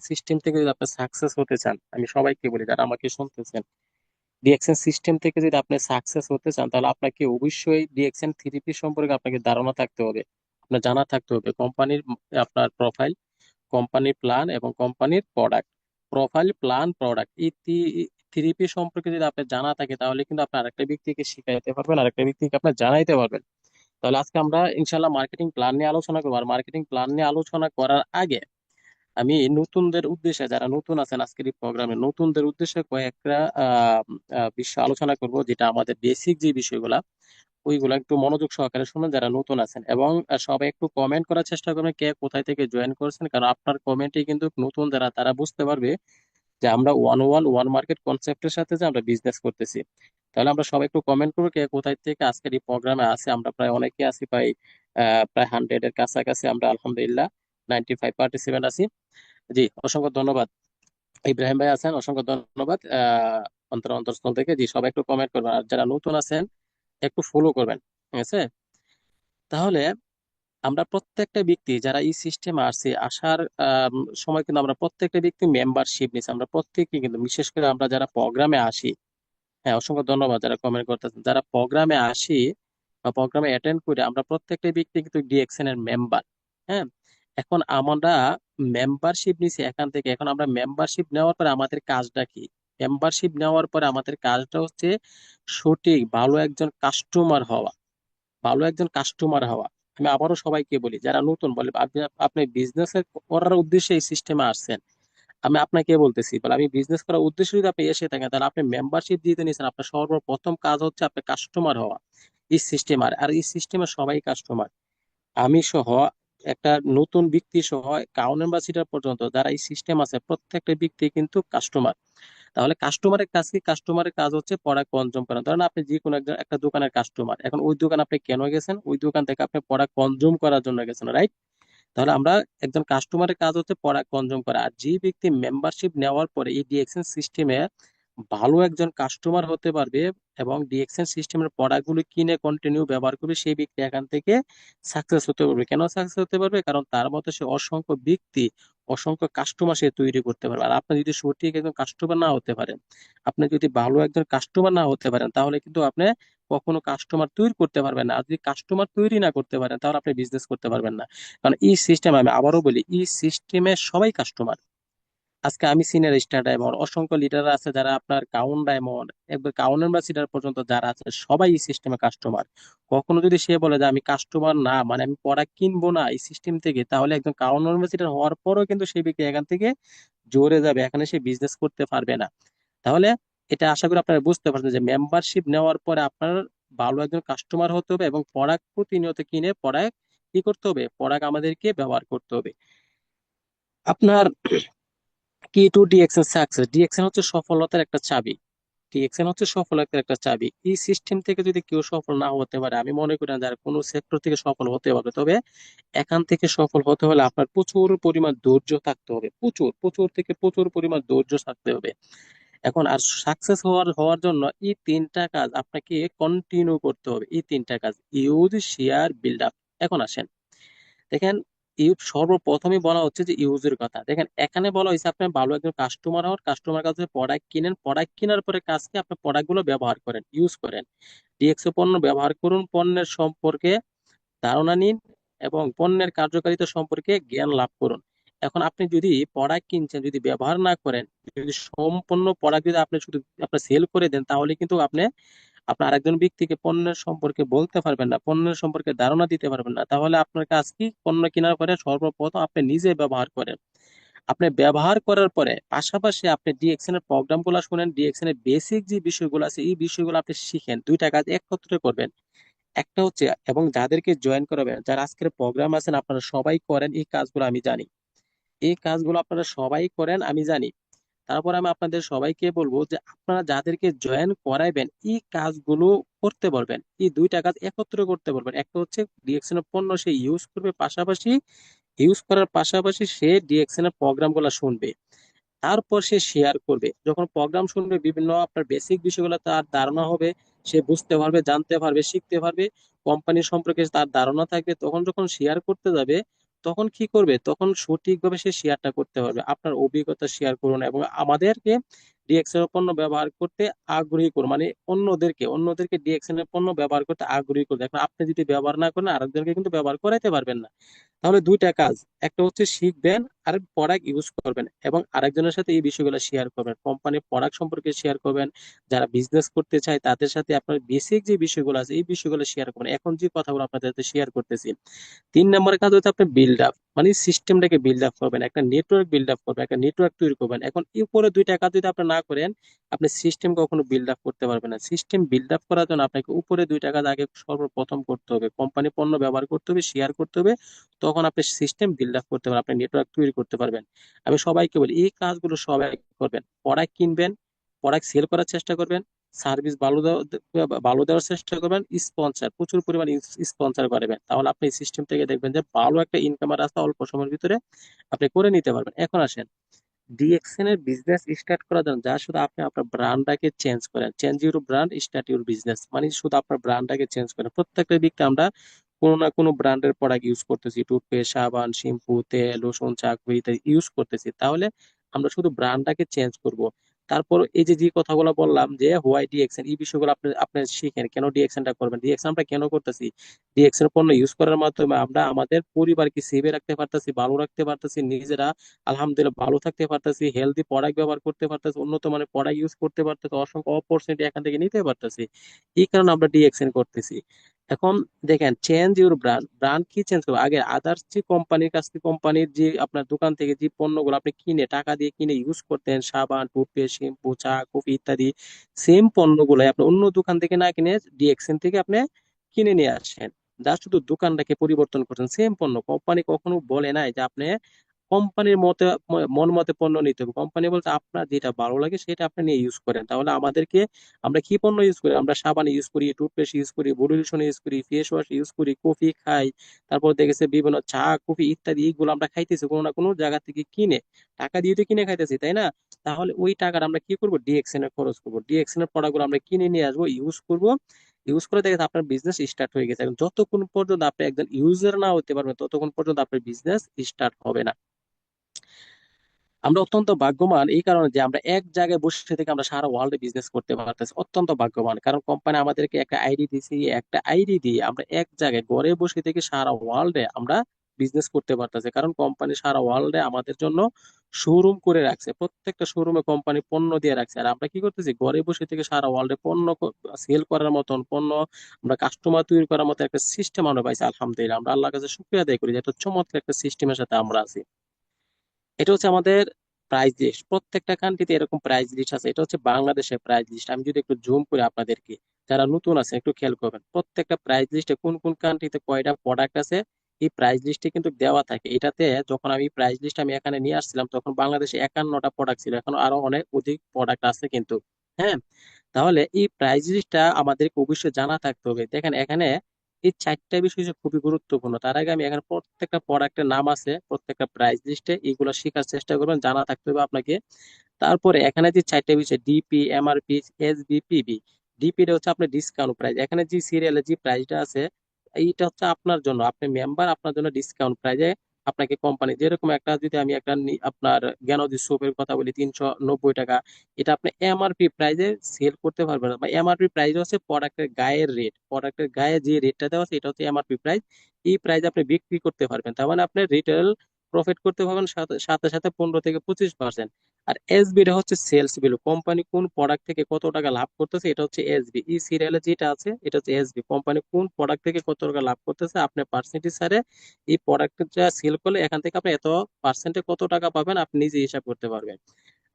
System থেকে যদি আপনি সাকসেস হতে চান, আমি সবাইকে বলি যারা আমাকে শুনতেছেন, ডিএক্সএন সিস্টেম থেকে যদি আপনি সাকসেস হতে চান, তাহলে আপনাকে অবশ্যই ডিএক্সএন থ্রিপি সম্পর্কে আপনাকে ধারণা থাকতে হবে, আপনার জানা থাকতে হবে কোম্পানির আপনার প্রোফাইল, কোম্পানির প্ল্যান এবং কোম্পানির প্রোডাক্ট। প্রোফাইল, প্ল্যান, প্রোডাক্ট, এই থ্রিপি সম্পর্কে যদি আপনার জানা থাকে, তাহলে কিন্তু আপনি আরেকটা ব্যক্তিকে শিখাইতে পারবেন, আরেকটা ব্যক্তিকে আপনার জানাইতে পারবেন। তাহলে আজকে আমরা ইনশাল্লাহ মার্কেটিং প্ল্যান নিয়ে আলোচনা করবো। আর মার্কেটিং প্ল্যান নিয়ে আলোচনা করার আগে আমি নতুনদের উদ্দেশ্যে, যারা নতুন আছেন আজকের এই প্রোগ্রামে, নতুনদের উদ্দেশ্যে কয়েকটা বিষয় আলোচনা করব, যেটা আমাদের বেসিক যে বিষয়গুলা, ওইগুলো একটু মনোযোগ সহকারে শুনুন যারা নতুন আছেন। এবং সবাই একটু কমেন্ট করার চেষ্টা করবেন কে কোথায় থেকে জয়েন করছেন, কারণ আপনার কমেন্টে কিন্তু নতুন যারা তারা বুঝতে পারবে যে আমরা ওয়ান ওয়ান ওয়ান মার্কেট কনসেপ্টের সাথে যে আমরা বিজনেস করতেছি। তাহলে আমরা সবাই একটু কমেন্ট করবো কে কোথায় থেকে আজকের এই প্রোগ্রামে আছে। আমরা প্রায় অনেকে আছি, প্রায় 100 এর কাছাকাছি আমরা, আলহামদুলিল্লাহ 95 পার্টিসিপেন্ট আছি। জি, অসংখ্য ধন্যবাদ। ইব্রাহিম ভাই আছেন, অসংখ্য ধন্যবাদ অন্তরস্থল থেকে। জি, সবাই একটু কমেন্ট করবেন, আর যারা নতুন আছেন একটু ফলো করবেন, ঠিক আছে? তাহলে আমরা প্রত্যেকটা ব্যক্তি যারা এই সিস্টেমে আসছে, আসার সময় কিন্তু আমরা প্রত্যেকটা ব্যক্তি মেম্বারশিপ নিচ্ছি, আমরা প্রত্যেকই কিন্তু, বিশেষ করে আমরা যারা প্রোগ্রামে আসি। হ্যাঁ, অসংখ্য ধন্যবাদ যারা কমেন্ট করতেছেন। যারা প্রোগ্রামে আসি বা প্রোগ্রামে অ্যাটেন্ড করে, আমরা প্রত্যেকটা ব্যক্তি কিন্তু ডিএক্সএন এর মেম্বার। হ্যাঁ, এখন আমরা মেম্বারশিপ নিছি এখান থেকে। এখন আমরা মেম্বারশিপ নেওয়ার পরে আমাদের কাজটা কি? মেম্বারশিপ নেওয়ার পরে আমাদের কাজটা হচ্ছে সঠিক ভালো একজন কাস্টমার হওয়া, ভালো একজন কাস্টমার হওয়া। আমি আবারও সবাইকে বলি যারা নতুন, বলে আপনি আপনি বিজনেস করার উদ্দেশ্যে এই সিস্টেমে আসছেন, আমি আপনাকে বলতেছি, বলে আমি বিজনেস করার উদ্দেশ্যে যদি আপনি এসে থাকেন, তাহলে আপনি মেম্বারশিপ দিতে নিয়েছেন, আপনার সর্বপ্রথম কাজ হচ্ছে আপনার কাস্টমার হওয়া এই সিস্টেম। আর এই সিস্টেমে সবাই কাস্টমার, আমি সহ, একটা নতুন ব্যক্তি সহ, কাউন অ্যাম্বাসিডার পর্যন্ত যারা এই সিস্টেম আছে, প্রত্যেকটা ব্যক্তি কিন্তু কাস্টমার। তাহলে কাস্টমারের কাজ কি? কাস্টমারের কাজ হচ্ছে প্রোডাক্ট কনজিউম করা। ধরেন আপনি যে কোনো একটা দোকানের কাস্টমার, এখন ওই দোকান আপনি কেন গেছেন? ওই দোকান থেকে আপনি প্রোডাক্ট কনজিউম করার জন্য গেছেন, রাইট? তাহলে আমরা, একজন কাস্টমারের কাজ হচ্ছে প্রোডাক্ট কনজিউম করা। আর যে ব্যক্তি মেম্বারশিপ নেওয়ার পরে এই ডিএক্সএন সিস্টেমে ভালো একজন কাস্টমার হতে পারবে এবং ডিএক্সএন সিস্টেমের প্রোডাক্টগুলো কিনে কন্টিনিউ ব্যবহার করবে, সেই ব্যক্তি এখান থেকে সাকসেস হতে পারবে। কেন সাকসেস হতে পারবে? কারণ তার মতো সে অসংখ্য ব্যক্তি, অসংখ্য কাস্টমার সে তৈরি করতে পারবে। আর আপনি যদি সঠিক একজন কাস্টমার না হতে পারেন, আপনি যদি ভালো একজন কাস্টমার না হতে পারেন, তাহলে কিন্তু আপনি কখনো কাস্টমার তৈরি করতে পারবেন না। আর যদি কাস্টমার তৈরি না করতে পারেন, তাহলে আপনি বিজনেস করতে পারবেন না। কারণ এই সিস্টেম, আমি আবারও বলি, এই সিস্টেমে সবাই কাস্টমার। আজকে আমি সিনিয়র স্টার ডায়মন্ড, অসংখ্য লিডার আছে যারা আপনার কাউন ডায়মন্ড, একবার কাউন অ্যাম্বাসিডার পর্যন্ত যারা আছে, সবাই এই সিস্টেমে কাস্টমার। কখনো যদি সে বলে যে আমি কাস্টমার না, মানে আমি প্রোডাক্ট কিনবো না এই সিস্টেম থেকে, তাহলে একজন কাউন অ্যাম্বাসিডার হওয়ার পরও কিন্তু সেই ব্যক্তি এখান থেকে জোরে যাবে, এখানে সে বিজনেস করতে পারবে না। তাহলে এটা আশা করি আপনারা বুঝতে পারছেন যে মেম্বারশিপ নেওয়ার পরে আপনার ভালো একজন কাস্টমার হতে হবে এবং প্রোডাক্ট প্রতিনিয়ত কিনে প্রোডাক্ট কি করতে হবে, প্রোডাক্ট আমাদেরকে ব্যবহার করতে হবে। আপনার কি টু ডিএক্সএন সাকসেস, ডিএক্সএন হচ্ছে সফলতার একটা চাবি। ডিএক্সএন হচ্ছে সফলতার একটা চাবি। এই সিস্টেম থেকে যদি কেউ সফল না হতে পারে, আমি মনে করি না যারা কোনো সেক্টর থেকে সফল হতে পারবে। তবে এখান থেকে সফল হতে হলে আপনার প্রচুর পরিমাণ ধৈর্য থাকতে হবে, প্রচুর প্রচুর থেকে প্রচুর পরিমাণ ধৈর্য থাকতে হবে। এখন আর সাকসেস হওয়ার হওয়ার জন্য এই তিনটা কাজ আপনাকে কন্টিনিউ করতে হবে, এই তিনটা কাজ: ইউজ, শেয়ার, বিল্ড আপ। এখন আসেন, দেখেন, সর্বপ্রথমে বলা হচ্ছে যে ইউজের কথা। দেখেন, এখানে বলা হয়েছে আপনি ভালো একজন কাস্টমার হন, কাস্টমার কাছে প্রোডাক্ট কিনেন, প্রোডাক্ট কেনার পরে কাজকে আপনি প্রোডাক্ট গুলো ব্যবহার করেন, ইউজ করেন। ডিএক্সও পণ্য ব্যবহার করুন, পণ্যের সম্পর্কে ধারণা নিন এবং পণ্যের কার্যকারিতা সম্পর্কে জ্ঞান লাভ করুন। এখন আপনি যদি প্রোডাক্ট কিনছেন, যদি ব্যবহার না করেন, যদি সম্পূর্ণ প্রোডাক্ট যদি আপনি শুধু আপনি সেল করে দেন, তাহলে কিন্তু আপনি আপনার আরেকজন ব্যক্তিকে পণ্যের সম্পর্কে বলতে পারবেন না, পণ্যের সম্পর্কে ধারণা দিতে পারবেন না। তাহলে আপনার কাজ কি? পণ্য কেনার পরে সর্বপ্রথম আপনি নিজে ব্যবহার করেন। আপনি ব্যবহার করার পরে পাশাপাশি আপনি ডিএক্সএন এর প্রোগ্রাম গুলো শুনেন, ডিএক্সএন এর বেসিক যে বিষয়গুলো আছে এই বিষয়গুলো আপনি শিখেন। দুইটা কাজ একত্রে করবেন। একটা হচ্ছে, এবং যাদেরকে জয়েন করাবেন, যারা আজকের প্রোগ্রাম আছেন, আপনারা সবাই করেন এই কাজগুলো, আমি জানি এই কাজগুলো আপনারা সবাই করেন, আমি জানি। তারপর আমি আপনাদের সবাইকে বলবো যে আপনারা যাদেরকে জয়েন করাইবেন এই কাজগুলো করতে পারবেন, এই দুইটা কাজ একত্রে করতে পারবেন। একটা হচ্ছে ডিএক্সএন এর পণ্য সে ইউজ করবে, পাশাপাশি ইউজ করার পাশাপাশি সে ডিএক্সএন এর প্রোগ্রাম গুলা শুনবে। তারপর সে শেয়ার করবে, যখন প্রোগ্রাম শুনবে বিভিন্ন আপনার বেসিক বিষয়গুলো তার ধারণা হবে, সে বুঝতে পারবে, জানতে পারবে, শিখতে পারবে, কোম্পানি সম্পর্কে তার ধারণা থাকবে। তখন যখন শেয়ার করতে যাবে, তখন কি করবে, তখন সঠিকভাবে সে শেয়ারটা করতে পারবে। আপনার অভিজ্ঞতা শেয়ার করুন এবং আমাদেরকে ডিএক্সএন এর পণ্য ব্যবহার করতে আগ্রহী করুন, মানে অন্যদেরকে ডিএক্সএন এর পণ্য ব্যবহার করতে আগ্রহী করুন। দেখুন আপনি যদি ব্যবহার না করেন আরেকজনকে কিন্তু ব্যবহার করাইতে পারবেন না। তাহলে দুইটা কাজ, একটা হচ্ছে শিখবেন আর প্রোডাক্ট ইউজ করবেন, এবং আরেকজনের সাথে এই বিষয়গুলো শেয়ার করবেন, কোম্পানির প্রোডাক্ট সম্পর্কে শেয়ার করবেন। যারা বিজনেস করতে চায় তাদের সাথে আপনার বেসিক যে বিষয়গুলো আছে এই বিষয়গুলো শেয়ার করবেন, এখন যে কথাগুলো আপনাদের সাথে শেয়ার করতেছি। 3 নম্বরের কাজ হচ্ছে আপনি বিল্ড আপ, মানে সিস্টেমটাকে বিল্ড আপ করবেন, একটা নেটওয়ার্ক বিল্ড আপ করবেন, একটা নেটওয়ার্ক তৈরি করবেন। এখন এই উপরে দুইটা কাজ যদি আপনি না করেন, আপনি সিস্টেম কখনো বিল্ড আপ করতে পারবেন না। সিস্টেম বিল্ড আপ করার জন্য আপনাকে উপরে দুইটা কাজ আগে সর্বপ্রথম করতে হবে, কোম্পানি পণ্য ব্যবহার করতে হবে, শেয়ার করতে হবে, তখন আপনি সিস্টেম বিল্ড আপ করতে পারবেন, আপনি নেটওয়ার্ক তৈরি করতে পারবেন। আমি সবাইকে বলি এই কাজগুলো সবাই করবেন। প্রোডাক্ট কিনবেন, প্রোডাক্ট সেল করার চেষ্টা করবেন, সার্ভিস ভালো দেওয়ার চেষ্টা করবেন, স্পন্সর প্রচুর পরিমাণে স্পন্সর করবেন, তাহলে আপনি সিস্টেম থেকে দেখবেন যে ভালো একটা ইনকামের রাস্তা অল্প সময়ের ভিতরে আপনি করে নিতে পারবেন। এখন আসেন ডিএক্সএন এর বিজনেস স্টার্ট করার জন্য যা শুধু আপনি আপনার ব্র্যান্ডটাকে চেঞ্জ করেন, change your brand start your business, মানে শুধু আপনার ব্র্যান্ডটাকে চেঞ্জ করেন। প্রত্যেকটা ব্যক্তি আমরা কোনো না কোনো ব্র্যান্ডের প্রোডাক্ট ইউজ করতেছি, টুথপেস্ট, সাবান, শ্যাম্পু, তেল, লোশন, চাকু ইত্যাদি ইউজ করতেছি, তাহলে আমরা শুধু ব্র্যান্ডটাকে চেঞ্জ করব। তারপর এই যে যে কথাগুলো বললাম যে হোয়াই ডিএক্সএন, এই বিষয়গুলো আপনি আপনি শিখেন, কেন ডিএক্সএনটা করবেন, ডিএক্সএন আমরা কেন করতেছি। ডিএক্সএন পণ্য ইউজ করার মাধ্যমে আমরা আমাদের পরিবারকে সেভে রাখতে পারতেছি, ভালো রাখতে পারতেছি, নিজেরা আলহামদুলিল্লাহ ভালো থাকতে পারতেছি, হেলদি প্রোডাক্ট ব্যবহার করতে পারতেছি, উন্নত মানের প্রোডাক্ট ইউজ করতে পারতেছি, অসংখ্য অপরচুনিটি এখান থেকে নিতে পারতেছি। এই কারণে আমরা ডিএক্সএন করতেছি। এখন দেখেন চেঞ্জ ইউর ব্র্যান্ড, ব্র্যান্ড কি চেঞ্জ করবো, আগে আদার্স যে কোম্পানির কাছ থেকে, কোম্পানির যে আপনার দোকান থেকে যে পণ্যগুলো আপনি কিনে টাকা দিয়ে কিনে ইউজ করতেন, সাবান, টুথপেস্ট, শ্যাম্পু, চা, কফি ইত্যাদি, সেম পণ্যগুলো আপনি অন্য দোকান থেকে না কিনে ডিএক্সএন থেকে আপনি কিনে নিয়ে আসেন। যা শুধু দোকানটাকে পরিবর্তন করছেন, সেম পণ্য। কোম্পানি কখনো বলে নাই যে আপনি কোম্পানির মতে মন মতে পণ্য নিতে হবে। কোম্পানি বলতে আপনার যেটা ভালো লাগে সেটা আপনি নিয়ে ইউজ করেন। তাহলে আমাদেরকে, আমরা কি পণ্য ইউজ করি, আমরা সাবান ইউজ করি, টুথপেস্ট ইউজ করি, বডি লোশন ইউজ করি, ফেস ওয়াশ ইউজ করি, কফি খাই, তারপর দেখেছে বিভিন্ন চা, কফি ইত্যাদি, এইগুলো আমরা খাইতেছি কোনো না কোনো জায়গা থেকে কিনে, টাকা দিয়ে তো কিনে খাইতেছি, তাই না? তাহলে ওই টাকাটা আমরা কি করবো, ডিএক্সএন এর খরচ করবো, ডিএক্সএন এর প্রোডাক্টগুলো আমরা কিনে নিয়ে আসবো, ইউজ করব। ইউজ করে দেখে আপনার বিজনেস স্টার্ট হয়ে গেছে। এখন যতক্ষণ পর্যন্ত আপনি একজন ইউজার না হতে পারবেন ততক্ষণ পর্যন্ত আপনার বিজনেস স্টার্ট হবে না। আমরা অত্যন্ত ভাগ্যবান এই কারণে যে আমরা এক জায়গায় বসে থেকে আমরা সারা ওয়ার্ল্ডে বিজনেস করতে পারতেছি, অত্যন্ত ভাগ্যবান। কারণ কোম্পানি আমাদেরকে একটা আইডি দিয়েছি, একটা আইডি দিয়ে আমরা এক জায়গায় ঘরে বসে থেকে সারা ওয়ার্ল্ডে আমরা বিজনেস করতে পারতেছি, কারণ কোম্পানি সারা ওয়ার্ল্ডে আমাদের জন্য শোরুম করে রাখছে, প্রত্যেকটা শোরুমে কোম্পানি পণ্য দিয়ে রাখছে। আর আমরা কি করতেছি, ঘরে বসে থেকে সারা ওয়ার্ল্ডে পণ্য সেল করার মতন, পণ্য আমরা কাস্টমার তৈরি করার মতো একটা সিস্টেম আমরা পাইছি। আলহামদুলিল্লাহ, আমরা আল্লাহর কাছে শুকরিয়া আদায় করি যে এত চমৎকার একটা সিস্টেমের সাথে আমরা আছি। এটা হচ্ছে আমাদের প্রাইস লিস্ট, প্রত্যেকটা কান্ট্রিতে এরকম প্রাইস লিস্ট আছে। এটা হচ্ছে বাংলাদেশের প্রাইস লিস্ট। আমি যদি একটু জুম করে আপনাদেরকে, যারা নতুন আছে একটু খেয়াল করবেন, প্রত্যেকটা প্রাইস লিস্টে কোন কোন কান্ট্রিতে কয়টা প্রোডাক্ট আছে এই প্রাইস লিস্টে কিন্তু দেওয়া থাকে। এটাতে যখন আমি প্রাইস লিস্ট আমি এখানে নিয়ে আসছিলাম তখন বাংলাদেশে 51টা প্রোডাক্ট ছিল, এখন আরো অনেক অধিক প্রোডাক্ট আছে কিন্তু। হ্যাঁ, তাহলে এই প্রাইস লিস্টটা আমাদেরকে অবশ্যই জানা থাকতে হবে। দেখেন এখানে এই চারটা বিষয় হচ্ছে খুবই গুরুত্বপূর্ণ। তার আগে আমি এখানে প্রত্যেকটা প্রোডাক্টের নাম আছে, প্রত্যেকটা প্রাইস লিস্টে, এইগুলো শেখার চেষ্টা করবেন, জানা থাকতে হবে আপনাকে। তারপরে এখানে যে চারটা বিষয়, DP, MRP, SB, PB. DP টা হচ্ছে আপনার ডিসকাউন্ট প্রাইস, এখানে যে সিরিয়ালে যে প্রাইসটা আছে এইটা হচ্ছে আপনার জন্য, আপনি মেম্বার, আপনার জন্য ডিসকাউন্ট প্রাইজে আপনাকে কোম্পানি, যেরকম একটা যদি আমি একটা আপনার জ্ঞানোদী সোপের কথা বলি 390 টাকা, এটা আপনি এমআরপি প্রাইজে সেল করতে পারবেন না। বা এমআরপি প্রাইস হচ্ছে প্রোডাক্টের গায়ের রেট, প্রোডাক্টের গায়ে যে রেটটা দেওয়া আছে এটা হচ্ছে এমআরপি প্রাইস। এই প্রাইস আপনি বিক্রি করতে পারবেন, তার মানে আপনি রিটেল প্রফিট করতে পারবেন সাথে সাথে সাথে 15 থেকে 25%। আর এসবি টা হচ্ছে সেলস ভ্যালু, কোম্পানি কোন প্রোডাক্ট থেকে কত টাকা লাভ করতেছে এটা হচ্ছে এসবি। এই সিরিয়ালে যেটা আছে এটা হচ্ছে এসবি, কোম্পানি কোন প্রোডাক্ট থেকে কত টাকা লাভ করতেছে, আপনি পার্সেন্টেজ সারে এই প্রোডাক্টটা সেল করলে এখান থেকে আপনি এত পার্সেন্টে কত টাকা পাবেন আপনি নিজে হিসাব করতে পারবেন।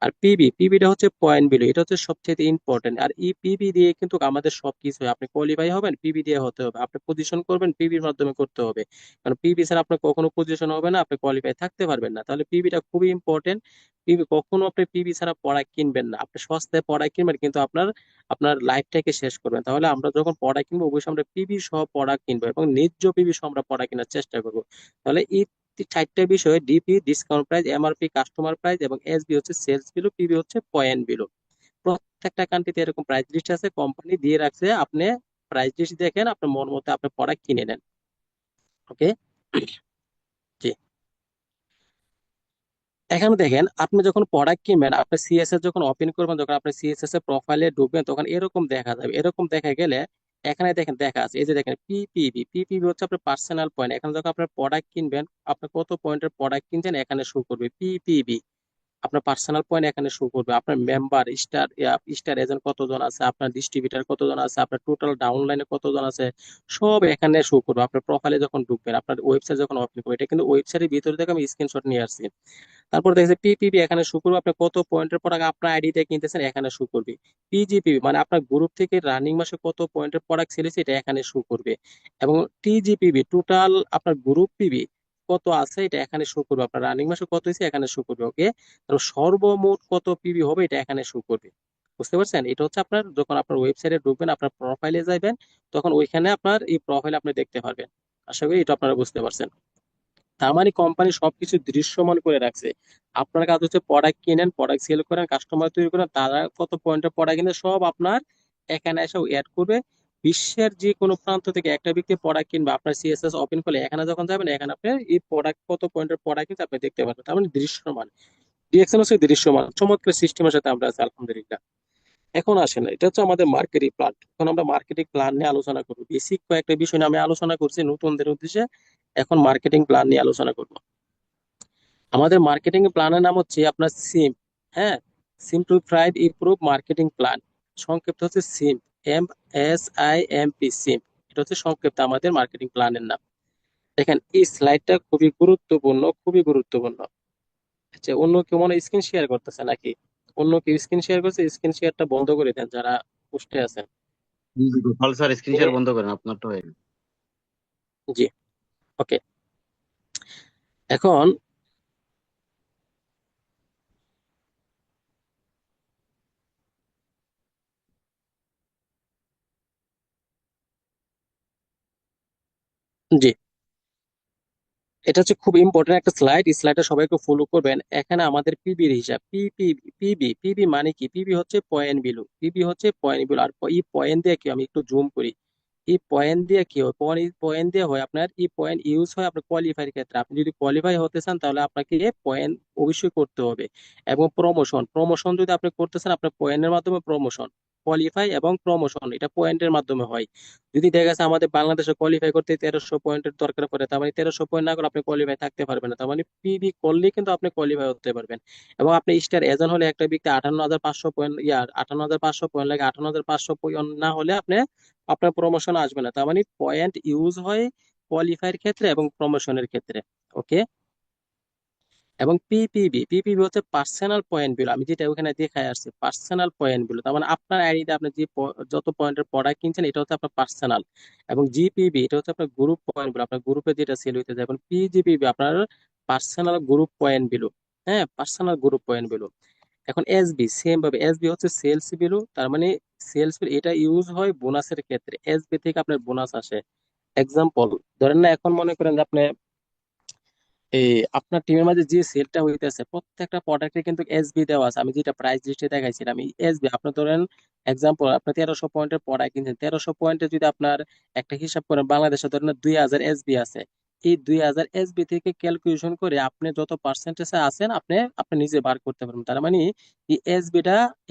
আর পিবিটা হচ্ছে পয়েন্ট ভ্যালু, এটা হচ্ছে সবচেয়ে ইম্পর্টেন্ট। আর এই পিবি দিয়ে কিন্তু আমাদের সবকিছু হয়। আপনি কোয়ালিফাই হবেন পিবি দিয়ে হতে হবে, আপনি পজিশন করবেন পিবির মাধ্যমে করতে হবে, কারণ পিবি ছাড়া আপনার কখনো পজিশন হবে না, আপনি কোয়ালিফাই থাকতে পারবেন না। তাহলে পিবিটা খুবই ইম্পর্টেন্ট। পিবি কখনো আপনি পিবি ছাড়া পড়া কিনবেন না। আপনি সস্তায় পড়া কিনবেন কিন্তু আপনার আপনার লাইফটাকে শেষ করবেন। তাহলে আমরা যখন পড়া কিনবো অবশ্যই আমরা পিবি সহ পড়া কিনবো এবং ন্যায্য পিবি সহ আমরা পড়া কেনার চেষ্টা করবো। তাহলে এই চারটে বিষয়, DP discount price, MRP customer price, এবং এসবি হচ্ছে সেলস বিলো, পিবি হচ্ছে পয়েন্ট বিলো। প্রত্যেকটা কান্ট্রিতে এরকম প্রাইস লিস্ট আছে, কোম্পানি দিয়ে রাখছে, আপনি প্রাইস লিস্ট দেখেন, আপনার মন মতো আপনি প্রোডাক্ট কিনে নেন। ওকে। জি। এখানে দেখেন, আপনি যখন প্রোডাক্ট কিনবেন, আপনি সিএসএস যখন ওপেন করবেন, যখন আপনি সিএসএস এর প্রোফাইলে ঢুকবেন, তখন এরকম দেখা যাবে। এরকম দেখা গেলে এখানে দেখেন, দেখা আছে এই যে দেখেন পিপিবি। পিপিবি হচ্ছে আপনার পার্সোনাল পয়েন্ট। এখানে যখন আপনার প্রোডাক্ট কিনবেন, আপনি কত পয়েন্টের প্রোডাক্ট কিনছেন এখানে শো করবে পিপিবি। আপনার পার্সোনাল পয়েন্ট এখানে শো করবে। আপনার মেম্বার স্টার স্টার এজেন্ট কতজন আছে, আপনার ডিস্ট্রিবিউটার কতজন আছে, আপনার টোটাল ডাউনলাইনে কতজন আছে, সব এখানে শো করবে। আপনার প্রোফাইলে যখন ঢুকবেন, আপনার ওয়েবসাইট যখন ওপেন করবেন, এটা কিন্তু ওয়েবসাইটের ভিতরে থেকে আমি স্ক্রিনশট নিয়ে আসছি। তারপর দেখছে পিপিবি এখানে শো করবে। আপনি কত পয়েন্টের প্রোডাক্ট আপনার আইডি দিয়ে কিনতেছেন এখানে শো করবে। পিজিপিবি মানে আপনার গ্রুপ থেকে রানিং মাসে কত পয়েন্টের প্রোডাক্ট সেল হয়েছে এটা এখানে শো করবে। এবং টিজিপিবি টোটাল আপনার গ্রুপ পিবি কত আছে এটা এখানে শো করবে। আপনার রানিং মাসে কত হয়েছে এখানে শো করবে। ওকে, তো সর্বমোট কত পিবি হবে এটা এখানে শো করবে। বুঝতে পারছেন? এটা হচ্ছে আপনার যখন আপনার ওয়েবসাইটে ঢুকবেন, আপনার প্রোফাইলে যাবেন, তখন ওইখানে আপনার এই প্রোফাইল আপনি দেখতে পারবেন। আশা করি এটা আপনারা বুঝতে পারছেন। তার মানে কোম্পানি সবকিছু দৃশ্যমান করে রাখছে। আপনার কাজ হচ্ছে প্রোডাক্ট কিনেন, প্রোডাক্ট সেল করেন, কাস্টমার তৈরি করেন, তারা কত পয়েন্টের প্রোডাক্ট কিনে সব আপনার এখানে এসে অ্যাড করবে। বিশ্বের যে কোনো প্রান্ত থেকে একটা ব্যক্তি প্রোডাক্ট কিনবে, আপনার সিএসএস ওপেন করলে এখানে যখন যাবেন, এখানে আপনি এই প্রোডাক্ট কত পয়েন্টের প্রোডাক্ট কিন্তু আপনি দেখতে পারবেন। তার মানে দৃশ্যমান। ডিএক্সএন হচ্ছে দৃশ্যমান, চমৎকার সিস্টেমের সাথে আমরা আছি আলহামদুলিল্লাহ। এখন আসেন, এটা হচ্ছে আমাদের মার্কেটিং প্ল্যান। এখন আমরা মার্কেটিং প্ল্যান নিয়ে আলোচনা করবো। বেসিক কয়েকটা বিষয় নিয়ে আমি আলোচনা করছি নতুনদের উদ্দেশ্যে। এখন মার্কেটিং প্ল্যান নিয়ে আলোচনা করবো। আমাদের মার্কেটিং প্ল্যানের নাম হচ্ছে আপনার সিম। হ্যাঁ, সিম্পলিফাইড ইমপ্রুভ মার্কেটিং প্ল্যান, সংক্ষিপ্ত হচ্ছে সিম। SIMP, সিম। এটা হচ্ছে সংক্ষিপ্ত আমাদের মার্কেটিং প্ল্যানের নাম। দেখেন এই স্লাইডটা খুবই গুরুত্বপূর্ণ, খুবই গুরুত্বপূর্ণ। আচ্ছা, অন্য কেউ মনে স্ক্রিন শেয়ার করতেছে নাকি? অন্য কেউ স্ক্রিন শেয়ার করছে? স্ক্রিন শেয়ারটা বন্ধ করে দেন যারা পোস্টে আছেন। হল স্যার, স্ক্রিন শেয়ার বন্ধ করেন, আপনারটা হয়ে গেছে। জি, ওকে। এখন জি, এটা হচ্ছে খুব ইম্পর্টেন্ট একটা স্লাইড। স্লাইডটা সবাই একটু ফলো করবেন। এখানে আমাদের পিবির হিসাব, পিবি মানে কি? পিবি হচ্ছে পয়েন্ট বিলু। পিবি হচ্ছে পয়েন্ট বিলু। আর এই পয়েন্ট দিয়ে কি, আমি একটু জুম করি, এই পয়েন্ট দিয়ে কি হয়? পয়েন্ট দিয়ে হয় আপনার, এই পয়েন্ট ইউজ হয় আপনার কোয়ালিফাইয়ের ক্ষেত্রে। আপনি যদি কোয়ালিফাই হতে চান তাহলে আপনাকে পয়েন্ট অবশ্যই করতে হবে। এবং প্রমোশন, প্রমোশন যদি আপনি করতে চান, আপনার পয়েন্টের মাধ্যমে প্রমোশন। কোয়ালিফাই এবং প্রমোশন এটা পয়েন্টের মাধ্যমে হয়। যদি দেখা যাচ্ছে আমাদের বাংলাদেশে কোয়ালিফাই করতে 1300 পয়েন্টের দরকার পড়ে, তার মানে 1300 পয়েন্ট না করলে আপনি কোয়ালিফাই থাকতে পারবেন না। তার মানে পিবি করলে কিন্তু আপনি কোয়ালিফাই হতে পারবেন। এবং আপনি স্টার এজেন্ট হলে একটা ব্যক্তি 58,500 পয়েন্ট, 58,500 পয়েন্ট লাগে। 58,500 পয়েন্ট না হলে আপনি, আপনার প্রমোশন আসবে না। তার মানে পয়েন্ট ইউজ হয় কোয়ালিফাইয়ের ক্ষেত্রে এবং প্রমোশনের ক্ষেত্রে। ওকে। এবং পিপিবি হচ্ছে পার্সোনাল পয়েন্ট গুলো, আমি যেটা ওখানে দেখায় আসছি পার্সোনাল পয়েন্ট গুলো। তার মানে আপনার আইডিতে আপনি যে যত পয়েন্টের প্রোডাক্ট কিনছেন এটা হচ্ছে আপনার পার্সোনাল। এবং জিপিবি এটা হচ্ছে আপনার গ্রুপ পয়েন্ট গুলো, আপনার গ্রুপে যেটা সেল হইতে যায়। এখন পিজিপিবি আপনার পার্সোনাল গ্রুপ পয়েন্ট গুলো। হ্যাঁ, পার্সোনাল গ্রুপ পয়েন্ট গুলো। এখন এসবি সেম ভাবে, এসবি হচ্ছে সেলস বিলু। তার মানে সেলস বিল এটা ইউজ হয় বোনাসের ক্ষেত্রে। এসবি থেকে আপনার বোনাস আসে। এক্সাম্পল ধরেন না, এখন মনে করেন যে আপনি এই আপনার টিমের মাঝে যে সেলটা হইতেছে প্রত্যেকটা প্রোডাক্টে কিন্তু এসবি দেওয়া আছে। আমি যেটা প্রাইস লিস্টে দেখাইছিলাম এই এসবি। আপনি ধরেন এক্সাম্পল, আপনি 1300 পয়েন্টের প্রোডাক্ট কিনছেন, 1300 পয়েন্টে যদি আপনার একটা হিসাব করেন, বাংলাদেশে ধরেন 2000 এসবি আছে। এই 2000 এসবি থেকে ক্যালকুলেশন করে আপনি যত পার্সেন্টেজে আছেন আপনি আপনি নিজে বার করতে পারবেন। তার মানে এই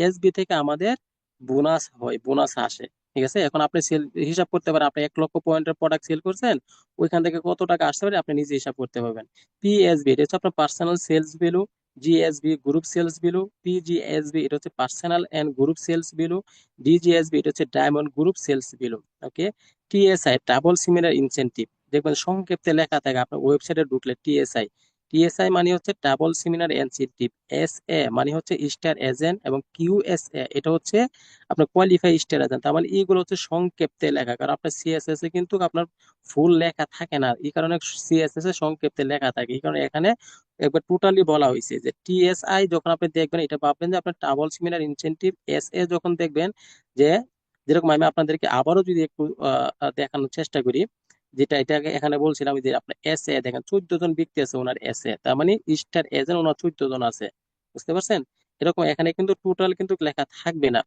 এসবি থেকে আমাদের বোনাস হয়, বোনাস আসে। ঠিক আছে, এখন আপনি সেল হিসাব করতে পারেন। আপনি 1 লক্ষ পয়েন্টের প্রোডাক্ট সেল করছেন, ওইখান থেকে কত টাকা আসতে পারে আপনি নিজে হিসাব করতে পারবেন। পিএসবি এটা হচ্ছে আপনার personal sales value. GSV group sales value. PGSV এটা হচ্ছে personal and group sales value. DGSV এটা হচ্ছে diamond group sales value. Okay. TSI double similar incentive, দেখবেন সংক্ষেপে লেখা থাকে আপনার ওয়েবসাইটে ঢুকলে। টিএসআই, টিএসআই মানে হচ্ছে ডাবল সিমিলার ইনসেনটিভ। এসএ মানে হচ্ছে স্টার এজেন্ট, এবং কিউএসএ এটা হচ্ছে আপনার কোয়ালিফাই স্টার এজেন্ট। তার মানে এইগুলো হচ্ছে সংক্ষেপে লেখা, কারণ আপনার সিএসএস এ কিন্তু আপনার ফুল লেখা থাকে না। এই কারণে সিএসএস এ সংক্ষেপে লেখা থাকে। এই কারণে এখানে একবার টোটালি বলা হয়েছে যে টিএসআই যখন আপনি দেখবেন এটা ভাববেন যে আপনার ডাবল সিমিলার ইনসেনটিভ। এসএ যখন দেখবেন যে, যেরকম আমি আপনাদেরকে আবারও যদি একটু দেখানোর চেষ্টা করি, যেটা এটাকে এখানে বলছিলাম যে আপনার এসএ দেখেন 14 জন ব্যক্তি আছে ওনার এসএ। তার মানে স্টার এজেন্ট ওনার 14 জন আছে। বুঝতে পারছেন? এরকম এখানে কিন্তু টোটাল কিন্তু লেখা থাকবে না।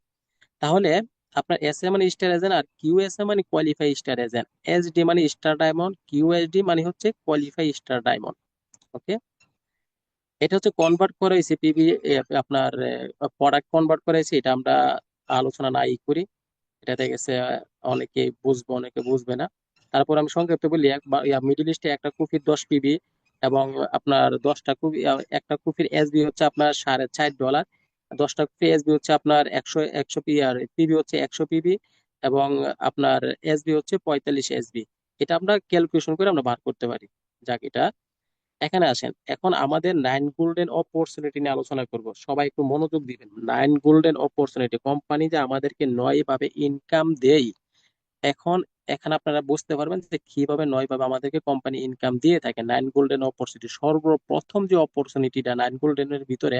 তাহলে আপনার এসএ মানে স্টার এজেন্ট, আর কিউএসএ মানে কোয়ালিফাই স্টার এজেন্ট, এসডি মানে স্টার ডায়মন্ড, কিউএসডি মানে হচ্ছে কোয়ালিফাই স্টার ডায়মন্ড। ওকে। এটা হচ্ছে কনভার্ট করা হয়েছে পিবি, আপনার প্রোডাক্ট কনভার্ট করা হয়েছে, এটা আমরা আলোচনা নাই করি। এটা দেখা গেছে অনেকে বুঝবে অনেকে বুঝবে না। তারপর আমি সংক্ষেপে বলি, মিডিল ইস্টে একটা কফির 10 পিবি এবং আপনার 10টা কফি, একটা কফির এসবি হচ্ছে আপনার $4.5। 10টা কফি এসবি হচ্ছে আপনার 100 আর পিবি হচ্ছে 100 পিবি, এবং আপনার এসবি হচ্ছে 45 এসবি। এটা আমরা ক্যালকুলেশন করে আমরা বার করতে পারি। যাক, এটা এখানে আসেন, এখন আমাদের 9 গোল্ডেন অপরচুনিটি নিয়ে আলোচনা করব। সবাই একটু মনোযোগ দিবেন। 9 গোল্ডেন অপরচুনিটি, কোম্পানি যে আমাদেরকে 9 ভাবে ইনকাম দেয়। এখন এখানে আপনারা বুঝতে পারবেন যে কিভাবে 9 ভাবে আমাদেরকে কোম্পানি ইনকাম দিয়ে থাকে। 9 গোল্ডেন অপরচুনিটি, সর্বপ্রথম যে অপরচুনিটিটা 9 গোল্ডেনের ভিতরে,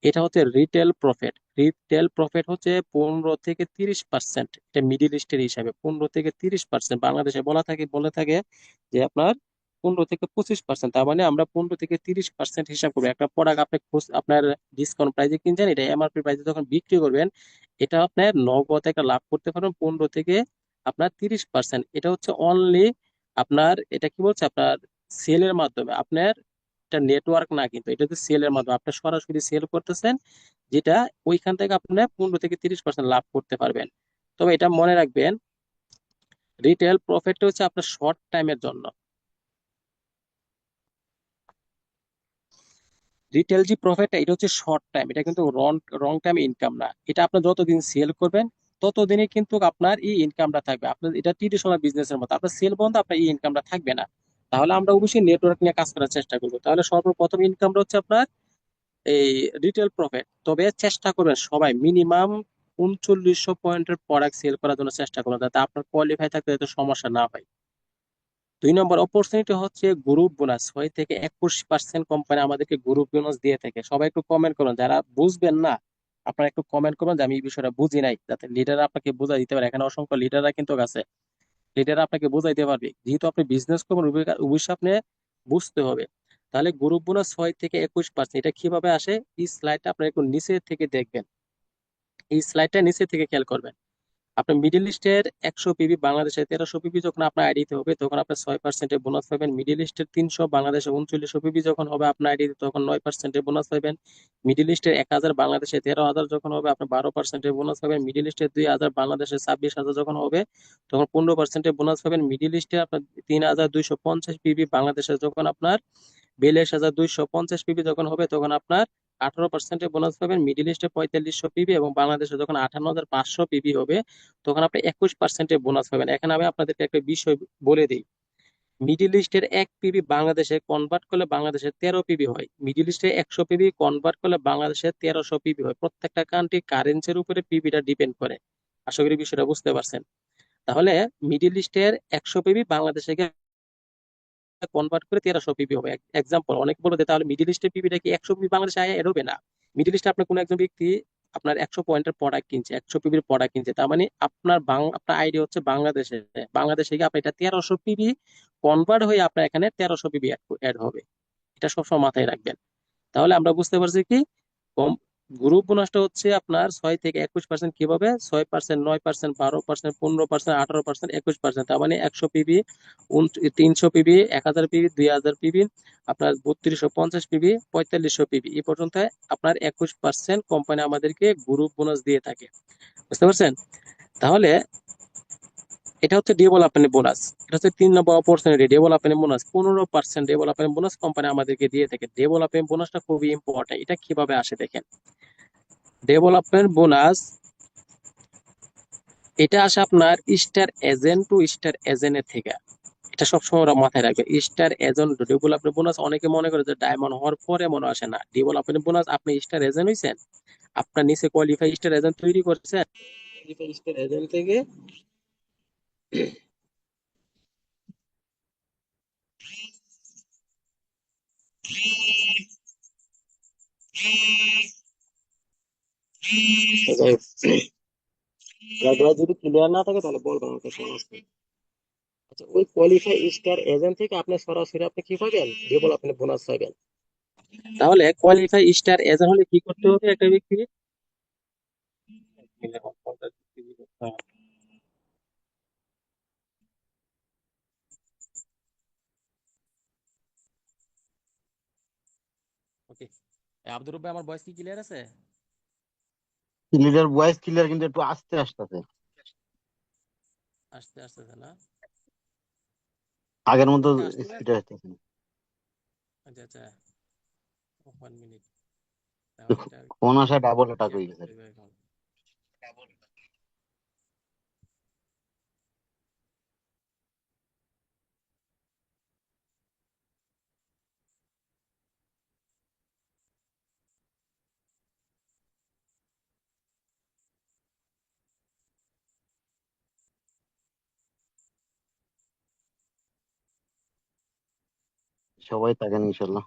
এটা হচ্ছে রিটেল প্রফিট। রিটেল প্রফিট হচ্ছে 15 থেকে 30%। এটা মিডিল ইস্টের হিসাবে 15 থেকে 30%। বাংলাদেশে বলে থাকে যে আপনার 15 থেকে 25%। তার মানে আমরা 15 থেকে 30% হিসাব করবো। একটা প্রোডাক্ট আপনি আপনার ডিসকাউন্ট প্রাইসে কিনছেন, এটা এমআরপি প্রাইসে যখন বিক্রি করবেন, এটা আপনার নগদ একটা লাভ করতে পারবেন 15 থেকে আপনার 30%। এটা হচ্ছে অনলি আপনার, এটা কি বলছে, আপনার সেলের মাধ্যমে আপনার, এটা নেটওয়ার্ক না, কিন্তু এটা হচ্ছে সেলের মাধ্যমে আপনি সরাসরি সেল করতেছেন, যেটা ওইখান থেকে আপনি 15 থেকে 30% লাভ করতে পারবেন। তবে এটা মনে রাখবেন, রিটেল প্রফিটটা হচ্ছে আপনার শর্ট টাইমের জন্য। রিটেল যে প্রফিটটা, এটা হচ্ছে শর্ট টাইম, এটা কিন্তু রং রং টাইম ইনকাম না। এটা আপনি যতদিন সেল করবেন ততদিনই কিন্তু আপনার এই ইনকামটা থাকবে। আপনার এটা ট্রেডিশনাল বিজনেসের মতো, আপনার সেল বন্ধ, আপনার এই ইনকামটা থাকবে না। তাহলে আমরা অবশ্যই নেটওয়ার্ক নিয়ে কাজ করার চেষ্টা করবো। তাহলে সর্বপ্রথম ইনকামটা হচ্ছে আপনার এই রিটেল প্রফিট। তবে চেষ্টা করবেন সবাই মিনিমাম 3900 পয়েন্টের প্রোডাক্ট সেল করার জন্য চেষ্টা করবেন, যাতে আপনার কোয়ালিফাই থাকতে যাতে সমস্যা না হয়। 2 নম্বর অপরচুনিটি হচ্ছে গ্রুপ বোনাস। 6 থেকে 21% কোম্পানি আমাদেরকে গ্রুপ বোনাস দিয়ে থাকে। সবাই একটু কমেন্ট করুন, যারা বুঝবেন না আপনারা একটু কমেন্ট করুন যে আমি এই বিষয়টা বুঝি নাই, যাতে লিডার আপনাকে বোঝাই দিতে পারে। এখানে অসংখ্য লিডাররা কিন্তু আছে, লিডাররা আপনাকে বোঝাইতে পারবে। যেহেতু আপনি বিজনেস করবেন, অবশ্যই আপনি বুঝতে হবে। তাহলে গ্রুপ বোনাস 6 থেকে 21%, এটা কিভাবে আসে? এই স্লাইডটা আপনার একটু নিচে থেকে দেখবেন, এই স্লাইডটা নিচে থেকে খেয়াল করবেন। আপনার মিডল ইস্টের 100 পিবি, বাংলাদেশে 1300 পিবি যখন আপনার আইডিতে হবে, তখন আপনার 6% বোনাস পাবেন। মিডল ইস্টের 300, বাংলাদেশে 3900 পিবি যখন হবে আপনার আইডিতে, তখন 9% বোনাস পাবেন। মিডল ইস্টের 1000, বাংলাদেশে 13,000 যখন হবে, আপনার 12% বোনাস পাবেন। মিডল ইস্টের 2000, বাংলাদেশে 26,000 যখন হবে, তখন 15% বোনাস পাবেন। মিডল ইস্টে আপনার 3250 পিবি, বাংলাদেশে যখন আপনার 42,250 পিবি যখন হবে, তখন আপনার 18% বোনাস পাবেন। মিডিল ইস্টে 4500 পিবি এবং বাংলাদেশে যখন 58,500 পিবি হবে, তখন আপনি 21% বোনাস পাবেন। এখানে আমি আপনাদেরকে একটা বিষয় বলে দিই। মিডিল ইস্টের 1 পিবি বাংলাদেশে কনভার্ট করলে বাংলাদেশে 13 পিবি হয়। মিডিল ইস্টে 100 পিবি কনভার্ট করলে বাংলাদেশে 1300 পিবি হয়। প্রত্যেকটা কান্ট্রি কারেন্সির উপরে পিবিটা ডিপেন্ড করে। আশা করি বিষয়টা বুঝতে পারছেন। তাহলে মিডিল ইস্টের 100 পিবি বাংলাদেশে কনভার্ট করে 1300 পিবি হবে। এক্সাম্পল, অনেক বলবে যে তাহলে মিডিল ইস্টের পিবিটা কি 100 পিবি বাংলাদেশে আয় এর হবে না। মিডিল ইস্টে আপনার কোনো একজন ব্যক্তি আপনার 100 পয়েন্টের প্রোডাক্ট কিনছে, 100 পিবির প্রোডাক্ট কিনছে, তার মানে আপনার আইডি হচ্ছে বাংলাদেশে। বাংলাদেশে গিয়ে আপনার এটা 1300 পিবি কনভার্ট হয়ে আপনার এখানে 1300 পিবি অ্যাড হবে। এটা সবসময় মাথায় রাখবেন। তাহলে আমরা বুঝতে পারছি কি, কম গ্রুপ বোনাসটা হচ্ছে আপনার 6 থেকে 21%। কিভাবে? 6%, 9%, 12%, 15%, 18%, 21%। তার মানে 100 পিবি, 300 পিবি, 1000 পিবি, 2000 পিবি, আপনার 3250 পিবি, 4500 পিবি, এই পর্যন্ত আপনার 21% কোম্পানি আমাদেরকে গ্রুপ বোনাস দিয়ে থাকে। বুঝতে পারছেন? তাহলে এটা হচ্ছে ডেভেলপমেন্ট বোনাস। এটা হচ্ছে 3 number opportunity, development bonus. 15% development bonus company আমাদেরকে দিয়ে থাকে। ডেভেলপমেন্ট বোনাসটা খুবই ইম্পর্টেন্ট। এটা কিভাবে আসে দেখেন, ডেভেলপমেন্ট বোনাস এটা আসে আপনার স্টার এজেন্ট টু স্টার এজেন্টের থেকে। এটা সবসময় ওরা মাথায় রাখবে। স্টার এজেন্ট ডেভেলপমেন্ট বোনাস, অনেকে মনে করে যে ডায়মন্ড হওয়ার পরে মনে আসে না। ডেভেলপমেন্ট বোনাস, আপনি স্টার এজেন্ট হয়েছেন, আপনার নিচে কোয়ালিফাই স্টার এজেন্ট তৈরি করছেন, কোয়ালিফাই স্টার এজেন্ট থেকে যাই হোক, যদি ক্লিয়ার না থাকে তাহলে বলবেন আমাকে, সমস্যা নেই। আচ্ছা, ওই কোয়ালিফাই স্টার এজেন্ট থেকে আপনি সরাসরি আপনি কি পাবেন? ডেভেলপমেন্ট বোনাস পাবেন। তাহলে কোয়ালিফাই স্টার এজেন্ট হলে কি করতে হবে একটা ব্যক্তি? ওকে, আব্দুর রব ভাই, আমার ভয়েস কি ক্লিয়ার আছে? লিডার ভয়েস ক্লিয়ার, কিন্তু একটু আস্তে আসতেছে। আসতে আসতেছে না? আগের মতো ওকে, আসতে পারে। স্পিডে আসতেছে না। আচ্ছা আচ্ছা, 1 মিনিট, তাহলে এটা ফোন আসা ডাবল অ্যাটাক ক্লিয়ার হয়ে গেছে। করতে হবে এখন। সবাই থাকেন ইনশাল্লাহ।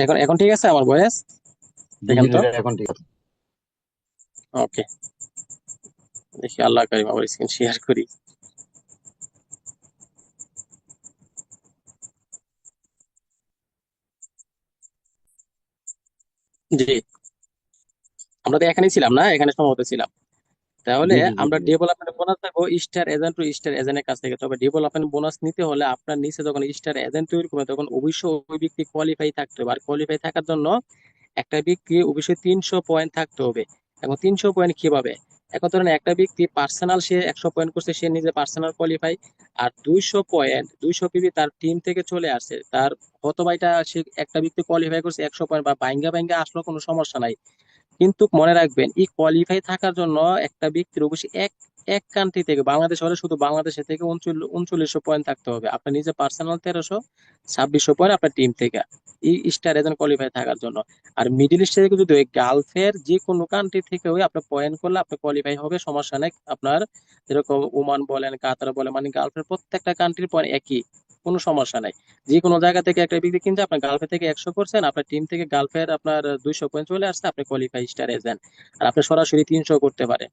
এখন এখন ঠিক আছে আমার ভয়েস? জি জি, দেখেন তো। লিডার এখন ঠিক আছে। ওকে, দেখি আল্লাহ করিম আবার স্ক্রিন শেয়ার করি। জি, আমরা তো এখানেই ছিলাম না, এখানে সম্ভবত ছিলাম। তাহলে জি জি জি আমরা জি জি। ডেভেলপমেন্ট বোনাস থাকবো স্টার এজেন্ট টু স্টার এজেন্টের কাছ থেকে। তবে ডেভেলপমেন্ট বোনাস নিতে হলে আপনার নিচে যখন স্টার এজেন্ট তৈরি করবে, তখন অবশ্যই ওই ব্যক্তি কোয়ালিফাই থাকতে হবে। আর কোয়ালিফাই থাকার জন্য একটা ব্যক্তি অবশ্যই 300 পয়েন্ট থাকতে হবে। এখন 300 পয়েন্ট কিভাবে? এখন ধরেন একটা ব্যক্তি পার্সোনাল সে 100 পয়েন্ট করছে, সে নিজে পার্সোনাল কোয়ালিফাই। আর 200 পয়েন্ট, 200 পিবি তার টিম থেকে চলে আসছে তার, অথবা এটা সে একটা ব্যক্তি কোয়ালিফাই করছে 100 পয়েন্ট বা বাইঙ্গা বাইঙ্গা আসলো, কোনো সমস্যা নাই। কিন্তু মনে রাখবেন, এই কোয়ালিফাই থাকার জন্য একটা ব্যক্তির অবশ্যই এক এক কান্ট্রি থেকে, বাংলাদেশ হলে শুধু বাংলাদেশে থেকে 3900 পয়েন্ট থাকতে হবে। আপনার নিজে পার্সোনাল 1300, 2600 পয়েন্ট আপনার টিম থেকে, এই স্টার এজেন্ট কোয়ালিফাই থাকার জন্য। আর মিডিল ইস্ট থেকে যদি ওই গালফের যে কোনো কান্ট্রি থেকে ওই আপনার পয়েন্ট করলে আপনি কোয়ালিফাই হবে, সমস্যা নেই আপনার। যেরকম ওমান বলেন, কাতার বলেন, মানে গালফের প্রত্যেকটা কান্ট্রির পয়েন্ট একই, কোনো সমস্যা নাই। যে কোনো জায়গা থেকে একটা ব্যক্তি কিনছে, আপনার গালফে থেকে 100 করছেন, আপনার টিম থেকে গালফের আপনার 200 পয়েন্ট চলে আসছে, আপনি কোয়ালিফাই স্টার এজেন্ট। আর আপনি সরাসরি 300 করতে পারেন।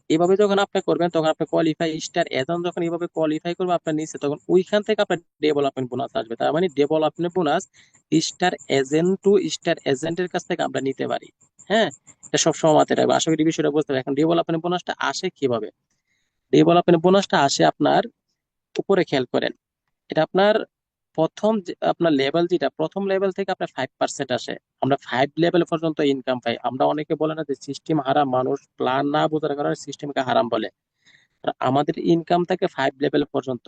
এভাবে যখন আপনি করবেন, তখন আপনি কোয়ালিফাই স্টার এজেন্ট যখন এইভাবে কোয়ালিফাই করবে আপনার নিচে, তখন ওইখান থেকে আপনার ডেভেলপমেন্ট বোনাস আসবে। তার মানে development bonus star agent two star এজেন্টের কাছ থেকে আমরা নিতে পারি। হ্যাঁ, এটা সবসময় মাথায় রাখবে। আশা করি বিষয়টা বুঝতে হবে। এখন ডেভেলপমেন্ট বোনাসটা আসে কিভাবে? ডেভেলপমেন্ট বোনাসটা আসে আপনার, উপরে খেয়াল করেন, এটা আপনার প্রথম আপনার লেভেল, যেটা প্রথম লেভেল থেকে আপনার 5% আসে। আমরা 5 লেভেল পর্যন্ত ইনকাম পাই। আমরা অনেকে বলে না যে সিস্টেম হারাম, মানুষ প্ল্যান না বোঝার কারণে সিস্টেমকে হারাম বলে। আর আমাদের ইনকাম থাকে 5 লেভেল পর্যন্ত।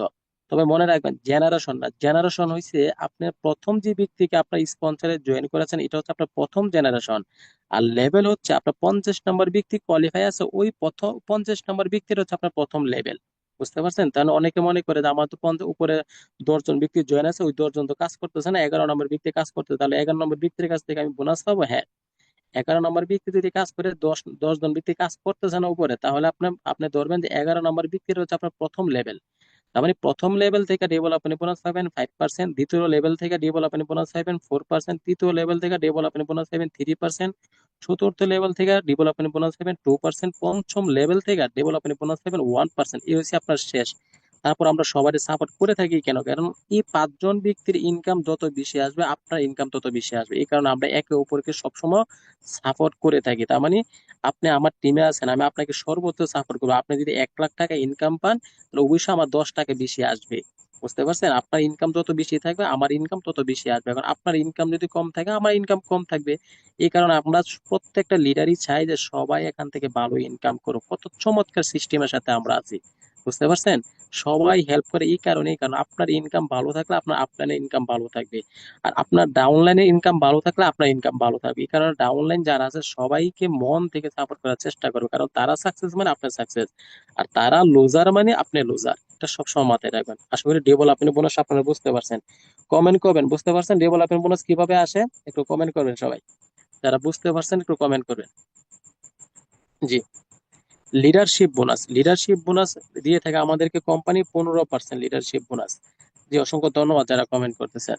তবে মনে রাখবেন, জেনারেশন না, জেনারেশন হয়েছে আপনার প্রথম যে ব্যক্তিকে আপনার স্পন্সরে জয়েন করেছেন, এটা হচ্ছে আপনার প্রথম জেনারেশন। আর লেভেল হচ্ছে আপনার 50 নম্বর ব্যক্তি কোয়ালিফাই আছে, ওই প্রথম 50 নম্বর ব্যক্তির হচ্ছে আপনার প্রথম লেভেল। বুঝতে পারছেন? তাহলে অনেকে মনে করে যে আমার তো উপরে 10 জন ব্যক্তি জয়েন আছে, ওই 10 জন তো কাজ করতেছে না, 11 নম্বর ব্যক্তি কাজ করতেছে, তাহলে 11 নম্বর ব্যক্তির কাছ থেকে আমি বোনাস পাবো। হ্যাঁ, 11 নম্বর ব্যক্তি যদি কাজ করে, 10 জন ব্যক্তি কাজ করতেছে না উপরে, তাহলে আপনি আপনি ধরবেন যে 11 নম্বর ব্যক্তির হচ্ছে আপনার প্রথম লেভেল। তার মানে প্রথম লেভেল থেকে ডেভেলপমেন্ট বোনাস পাবেন 5%, দ্বিতীয় লেভেল থেকে ডেভেলপমেন্ট বোনাস পাবেন 4%, তৃতীয় লেভেল থেকে ডেভেলপমেন্ট বোনাস পাবেন 3%, চতুর্থ লেভেল থেকে ডেভেলপমেন্ট বোনাস পাবেন 2%, পঞ্চম লেভেল থেকে ডেভেলপমেন্ট বোনাস পাবেন 1%। এই হচ্ছে আপনার শেষ। তারপর আমরা সবাই সাপোর্ট করে থাকি কেন? কারণ এই 5 জন ব্যক্তির ইনকাম যত বেশি আসবে, আপনার ইনকাম তত বেশি আসবে। এই কারণে আমরা একে অপরকে সবসময় সাপোর্ট করে থাকি। তার মানে আপনি আমার টিমে আছেন, আমি আপনাকে সর্বোচ্চ সাপোর্ট করবো। আপনি যদি 1 লাখ টাকা ইনকাম পান, তাহলে অবশ্যই আমার 10 টাকা বেশি আসবে। বুঝতে পারছেন? আপনার ইনকাম যত বেশি থাকবে, আমার ইনকাম তত বেশি আসবে। এখন আপনার ইনকাম যদি কম থাকে, আমার ইনকাম কম থাকবে। এই কারণে আমরা প্রত্যেকটা লিডারই চাই যে সবাই এখান থেকে ভালো ইনকাম করুক। কত চমৎকার সিস্টেমের সাথে আমরা আছি। বুঝতে পারছেন? সবাই হেল্প করে এই কারণেই, কারণ আপনার ইনকাম ভালো থাকলে আপনার আপনার ইনকাম ভালো থাকবে। আর আপনার ডাউনলাইনের ইনকাম ভালো থাকলে আপনার ইনকাম ভালো থাকবে। এই কারণে ডাউনলাইন যারা আছে সবাইকে মন থেকে সাপোর্ট করার চেষ্টা করবে, কারণ তারা সাকসেস মানে আপনার সাকসেস, আর তারা লুজার মানে আপনি লুজার। এটা সবসময় মাথায় রাখবেন। আশা করি ডেভেলপমেন্ট বোনাস আপনারা বুঝতে পারছেন। কমেন্ট করবেন বুঝতে পারছেন ডেভেলপমেন্ট বোনাস কিভাবে আসে, একটু কমেন্ট করবেন সবাই। যারা বুঝতে পারছেন একটু কমেন্ট করবেন। জি, লিডারশিপ বোনাস, লিডারশিপ বোনাস দিয়ে থাকে আমাদেরকে কোম্পানি 15% লিডারশিপ বোনাস। জি, অসংখ্য ধন্যবাদ যারা কমেন্ট করতেছেন।